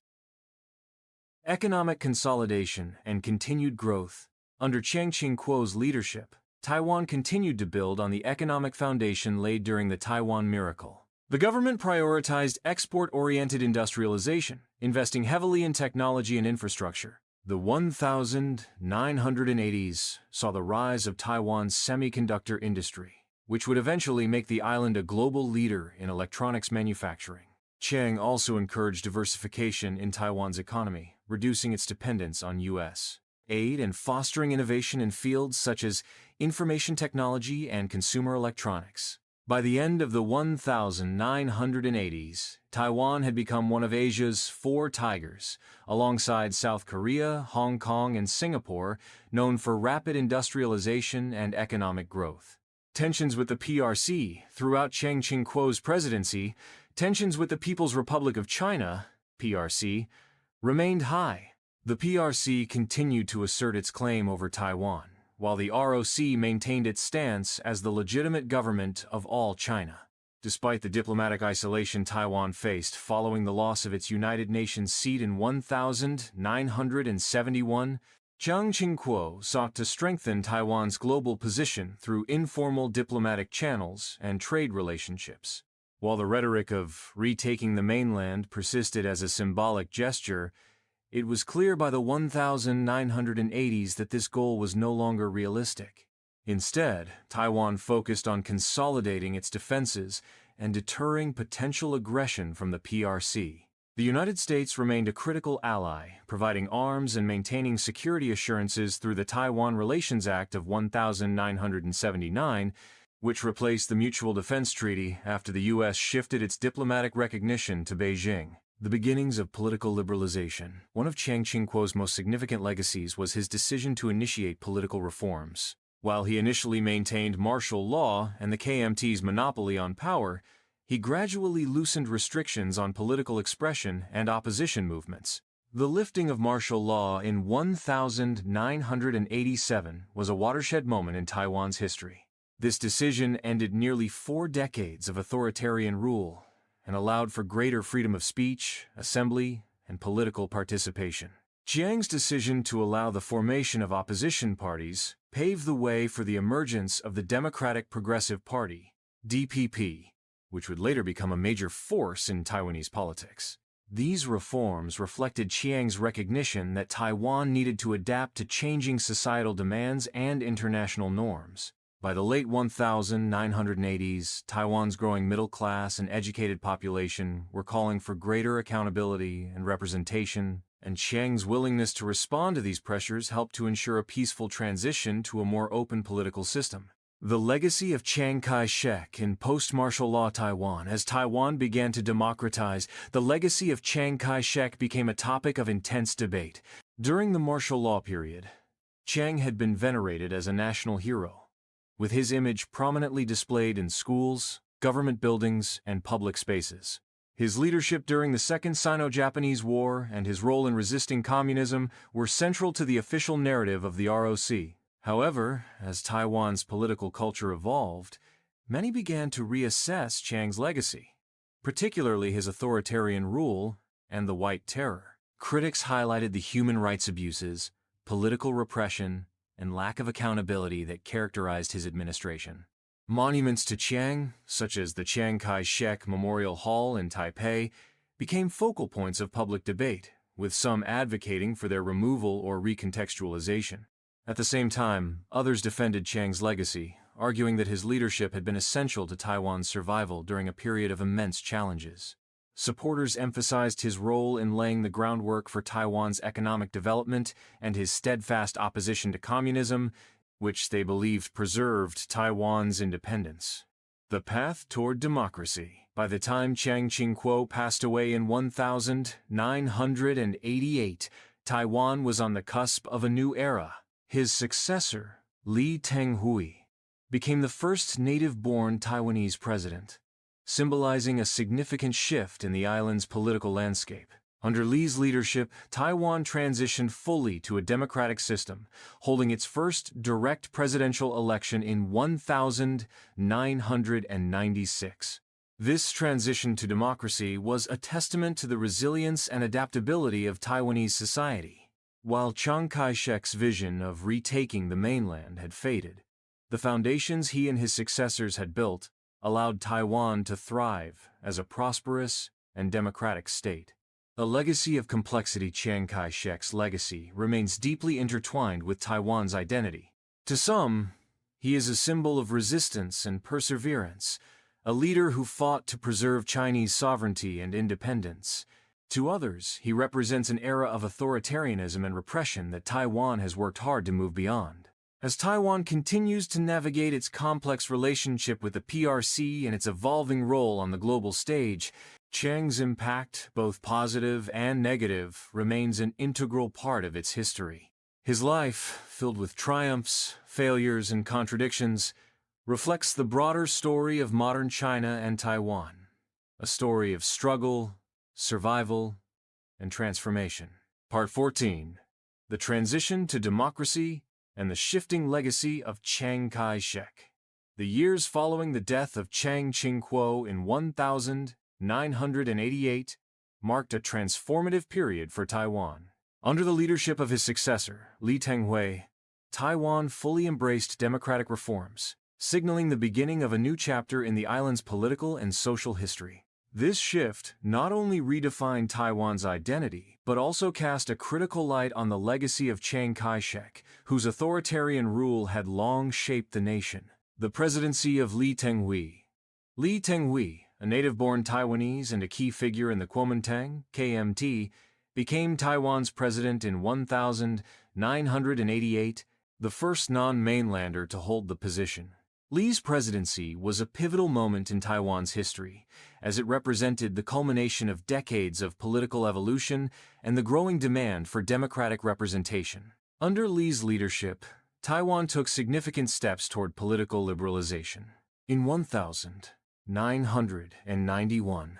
Economic consolidation and continued growth. Under Chiang Ching-kuo's leadership, Taiwan continued to build on the economic foundation laid during the Taiwan Miracle. The government prioritized export-oriented industrialization, investing heavily in technology and infrastructure. The 1980s saw the rise of Taiwan's semiconductor industry, which would eventually make the island a global leader in electronics manufacturing. Chiang also encouraged diversification in Taiwan's economy, reducing its dependence on U.S. aid and fostering innovation in fields such as information technology and consumer electronics. By the end of the 1980s, Taiwan had become one of Asia's four tigers, alongside South Korea, Hong Kong, and Singapore, known for rapid industrialization and economic growth. Tensions with the PRC. Throughout Chiang Ching-kuo's presidency, tensions with the People's Republic of China, PRC, remained high. The PRC continued to assert its claim over Taiwan, while the ROC maintained its stance as the legitimate government of all China. Despite the diplomatic isolation Taiwan faced following the loss of its United Nations seat in 1971, Chiang Ching-kuo sought to strengthen Taiwan's global position through informal diplomatic channels and trade relationships. While the rhetoric of retaking the mainland persisted as a symbolic gesture, it was clear by the 1980s that this goal was no longer realistic. Instead, Taiwan focused on consolidating its defenses and deterring potential aggression from the PRC. The United States remained a critical ally, providing arms and maintaining security assurances through the Taiwan Relations Act of 1979, which replaced the Mutual Defense Treaty after the U.S. shifted its diplomatic recognition to Beijing. The beginnings of political liberalization. One of Chiang Ching-kuo's most significant legacies was his decision to initiate political reforms. While he initially maintained martial law and the KMT's monopoly on power, he gradually loosened restrictions on political expression and opposition movements. The lifting of martial law in 1987 was a watershed moment in Taiwan's history. This decision ended nearly 4 decades of authoritarian rule and allowed for greater freedom of speech, assembly, and political participation. Chiang's decision to allow the formation of opposition parties paved the way for the emergence of the Democratic Progressive Party, DPP, which would later become a major force in Taiwanese politics. These reforms reflected Chiang's recognition that Taiwan needed to adapt to changing societal demands and international norms. By the late 1980s, Taiwan's growing middle class and educated population were calling for greater accountability and representation, and Chiang's willingness to respond to these pressures helped to ensure a peaceful transition to a more open political system. The legacy of Chiang Kai-shek in post-martial law Taiwan. As Taiwan began to democratize, the legacy of Chiang Kai-shek became a topic of intense debate. During the martial law period, Chiang had been venerated as a national hero, with his image prominently displayed in schools, government buildings, and public spaces. His leadership during the Second Sino-Japanese War and his role in resisting communism were central to the official narrative of the ROC. However, as Taiwan's political culture evolved, many began to reassess Chiang's legacy, particularly his authoritarian rule and the White Terror. Critics highlighted the human rights abuses, political repression, and lack of accountability that characterized his administration. Monuments to Chiang, such as the Chiang Kai-shek Memorial Hall in Taipei, became focal points of public debate, with some advocating for their removal or recontextualization. At the same time, others defended Chiang's legacy, arguing that his leadership had been essential to Taiwan's survival during a period of immense challenges. Supporters emphasized his role in laying the groundwork for Taiwan's economic development and his steadfast opposition to communism, which they believed preserved Taiwan's independence. The path toward democracy. By the time Chiang Ching-kuo passed away in 1988, Taiwan was on the cusp of a new era. His successor, Lee Teng-hui, became the first native-born Taiwanese president, symbolizing a significant shift in the island's political landscape. Under Lee's leadership, Taiwan transitioned fully to a democratic system, holding its first direct presidential election in 1996. This transition to democracy was a testament to the resilience and adaptability of Taiwanese society. While Chiang Kai-shek's vision of retaking the mainland had faded, the foundations he and his successors had built allowed Taiwan to thrive as a prosperous and democratic state. A legacy of complexity. Chiang Kai-shek's legacy remains deeply intertwined with Taiwan's identity. To some, he is a symbol of resistance and perseverance, a leader who fought to preserve Chinese sovereignty and independence. To others, he represents an era of authoritarianism and repression that Taiwan has worked hard to move beyond. As Taiwan continues to navigate its complex relationship with the PRC and its evolving role on the global stage, Chiang's impact, both positive and negative, remains an integral part of its history. His life, filled with triumphs, failures, and contradictions, reflects the broader story of modern China and Taiwan, a story of struggle, survival, and transformation. Part 14. The Transition to Democracy and the Shifting Legacy of Chiang Kai-shek. The years following the death of Chiang Ching-kuo in 1988 marked a transformative period for Taiwan. Under the leadership of his successor, Lee Teng-hui, Taiwan fully embraced democratic reforms, signaling the beginning of a new chapter in the island's political and social history. This shift not only redefined Taiwan's identity, but also cast a critical light on the legacy of Chiang Kai-shek, whose authoritarian rule had long shaped the nation. The presidency of Lee Teng-hui. Lee Teng-hui, a native-born Taiwanese and a key figure in the Kuomintang, KMT, became Taiwan's president in 1988, the first non-mainlander to hold the position. Lee's presidency was a pivotal moment in Taiwan's history, as it represented the culmination of decades of political evolution and the growing demand for democratic representation. Under Lee's leadership, Taiwan took significant steps toward political liberalization. In 1991,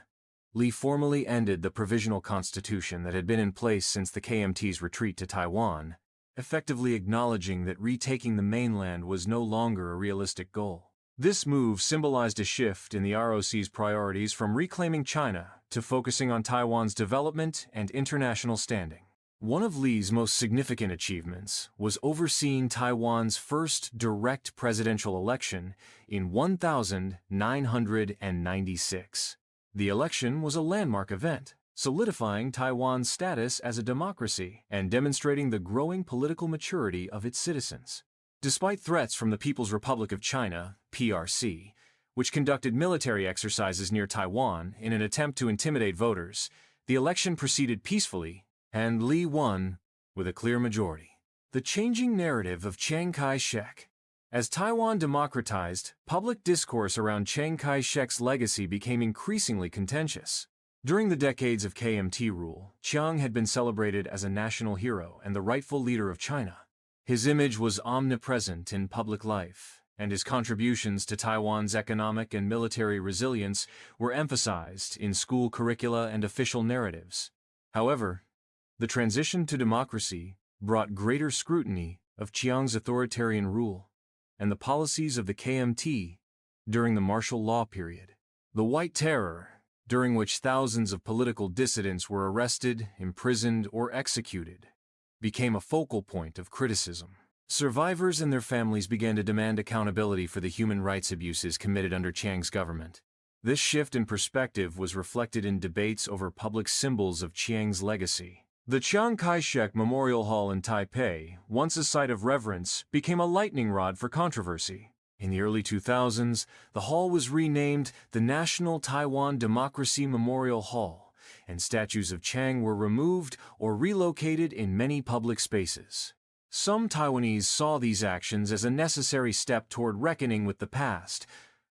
Lee formally ended the provisional constitution that had been in place since the KMT's retreat to Taiwan, effectively acknowledging that retaking the mainland was no longer a realistic goal. This move symbolized a shift in the ROC's priorities from reclaiming China to focusing on Taiwan's development and international standing. One of Lee's most significant achievements was overseeing Taiwan's first direct presidential election in 1996. The election was a landmark event, solidifying Taiwan's status as a democracy and demonstrating the growing political maturity of its citizens. Despite threats from the People's Republic of China, PRC, which conducted military exercises near Taiwan in an attempt to intimidate voters, the election proceeded peacefully, and Lee won with a clear majority. The changing narrative of Chiang Kai-shek. As Taiwan democratized, public discourse around Chiang Kai-shek's legacy became increasingly contentious. During the decades of KMT rule, Chiang had been celebrated as a national hero and the rightful leader of China. His image was omnipresent in public life, and his contributions to Taiwan's economic and military resilience were emphasized in school curricula and official narratives. However, the transition to democracy brought greater scrutiny of Chiang's authoritarian rule and the policies of the KMT during the martial law period. The White Terror, during which thousands of political dissidents were arrested, imprisoned, or executed, became a focal point of criticism. Survivors and their families began to demand accountability for the human rights abuses committed under Chiang's government. This shift in perspective was reflected in debates over public symbols of Chiang's legacy. The Chiang Kai-shek Memorial Hall in Taipei, once a site of reverence, became a lightning rod for controversy. In the early 2000s, the hall was renamed the National Taiwan Democracy Memorial Hall, and statues of Chiang were removed or relocated in many public spaces. Some Taiwanese saw these actions as a necessary step toward reckoning with the past,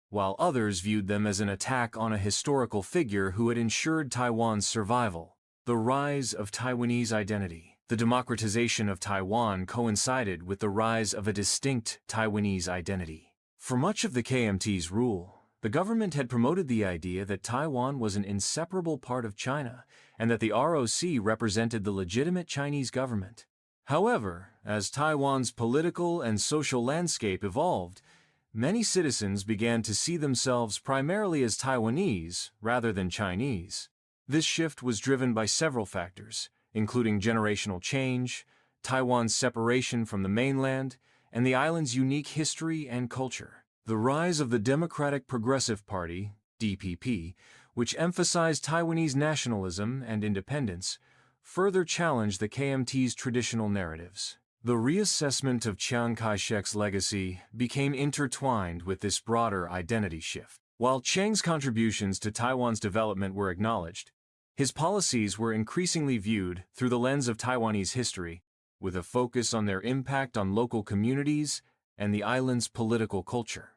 while others viewed them as an attack on a historical figure who had ensured Taiwan's survival. The rise of Taiwanese identity. The democratization of Taiwan coincided with the rise of a distinct Taiwanese identity. For much of the KMT's rule, the government had promoted the idea that Taiwan was an inseparable part of China and that the ROC represented the legitimate Chinese government. However, as Taiwan's political and social landscape evolved, many citizens began to see themselves primarily as Taiwanese rather than Chinese. This shift was driven by several factors, including generational change, Taiwan's separation from the mainland, and the island's unique history and culture. The rise of the Democratic Progressive Party, DPP, which emphasized Taiwanese nationalism and independence, further challenged the KMT's traditional narratives. The reassessment of Chiang Kai-shek's legacy became intertwined with this broader identity shift. While Chiang's contributions to Taiwan's development were acknowledged, his policies were increasingly viewed through the lens of Taiwanese history, with a focus on their impact on local communities and the island's political culture.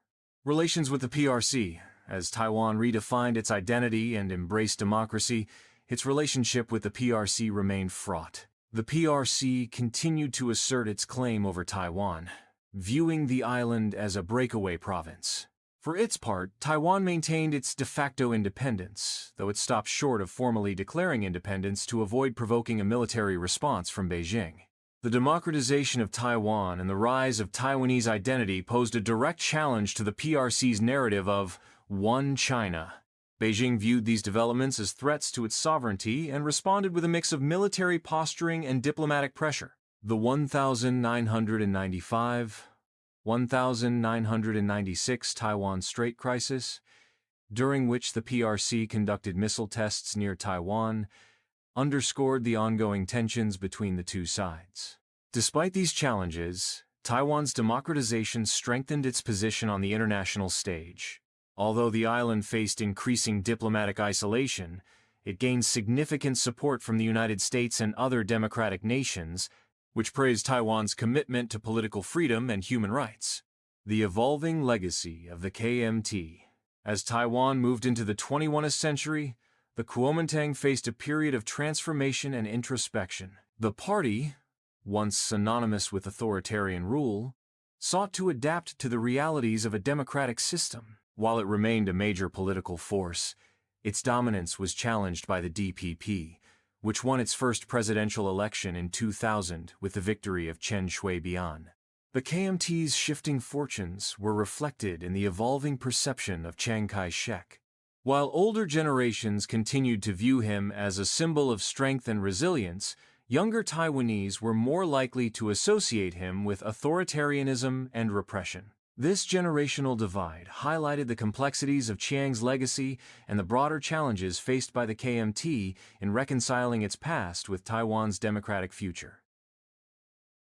Relations with the PRC. As Taiwan redefined its identity and embraced democracy, its relationship with the PRC remained fraught. The PRC continued to assert its claim over Taiwan, viewing the island as a breakaway province. For its part, Taiwan maintained its de facto independence, though it stopped short of formally declaring independence to avoid provoking a military response from Beijing. The democratization of Taiwan and the rise of Taiwanese identity posed a direct challenge to the PRC's narrative of One China. Beijing viewed these developments as threats to its sovereignty and responded with a mix of military posturing and diplomatic pressure. The 1995-1996 Taiwan Strait Crisis, during which the PRC conducted missile tests near Taiwan, underscored the ongoing tensions between the two sides. Despite these challenges, Taiwan's democratization strengthened its position on the international stage. Although the island faced increasing diplomatic isolation, it gained significant support from the United States and other democratic nations, which praised Taiwan's commitment to political freedom and human rights. The evolving legacy of the KMT. As Taiwan moved into the 21st century, the Kuomintang faced a period of transformation and introspection. The party, once synonymous with authoritarian rule, sought to adapt to the realities of a democratic system. While it remained a major political force, its dominance was challenged by the DPP, which won its first presidential election in 2000 with the victory of Chen Shui-bian. The KMT's shifting fortunes were reflected in the evolving perception of Chiang Kai-shek. While older generations continued to view him as a symbol of strength and resilience, younger Taiwanese were more likely to associate him with authoritarianism and repression. This generational divide highlighted the complexities of Chiang's legacy and the broader challenges faced by the KMT in reconciling its past with Taiwan's democratic future.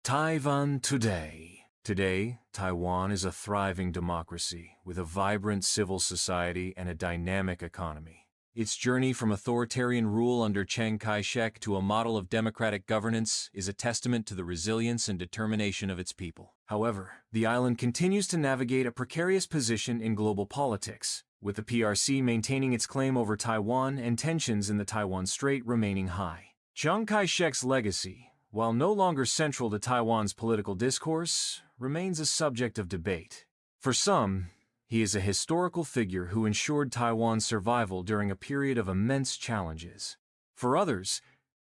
Taiwan today. Today, Taiwan is a thriving democracy with a vibrant civil society and a dynamic economy. Its journey from authoritarian rule under Chiang Kai-shek to a model of democratic governance is a testament to the resilience and determination of its people. However, the island continues to navigate a precarious position in global politics, with the PRC maintaining its claim over Taiwan and tensions in the Taiwan Strait remaining high. Chiang Kai-shek's legacy, while no longer central to Taiwan's political discourse, remains a subject of debate. For some, he is a historical figure who ensured Taiwan's survival during a period of immense challenges. For others,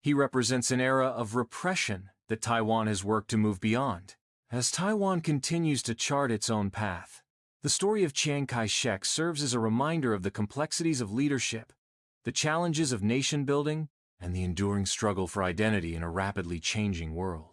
he represents an era of repression that Taiwan has worked to move beyond. As Taiwan continues to chart its own path, the story of Chiang Kai-shek serves as a reminder of the complexities of leadership, the challenges of nation-building, and the enduring struggle for identity in a rapidly changing world.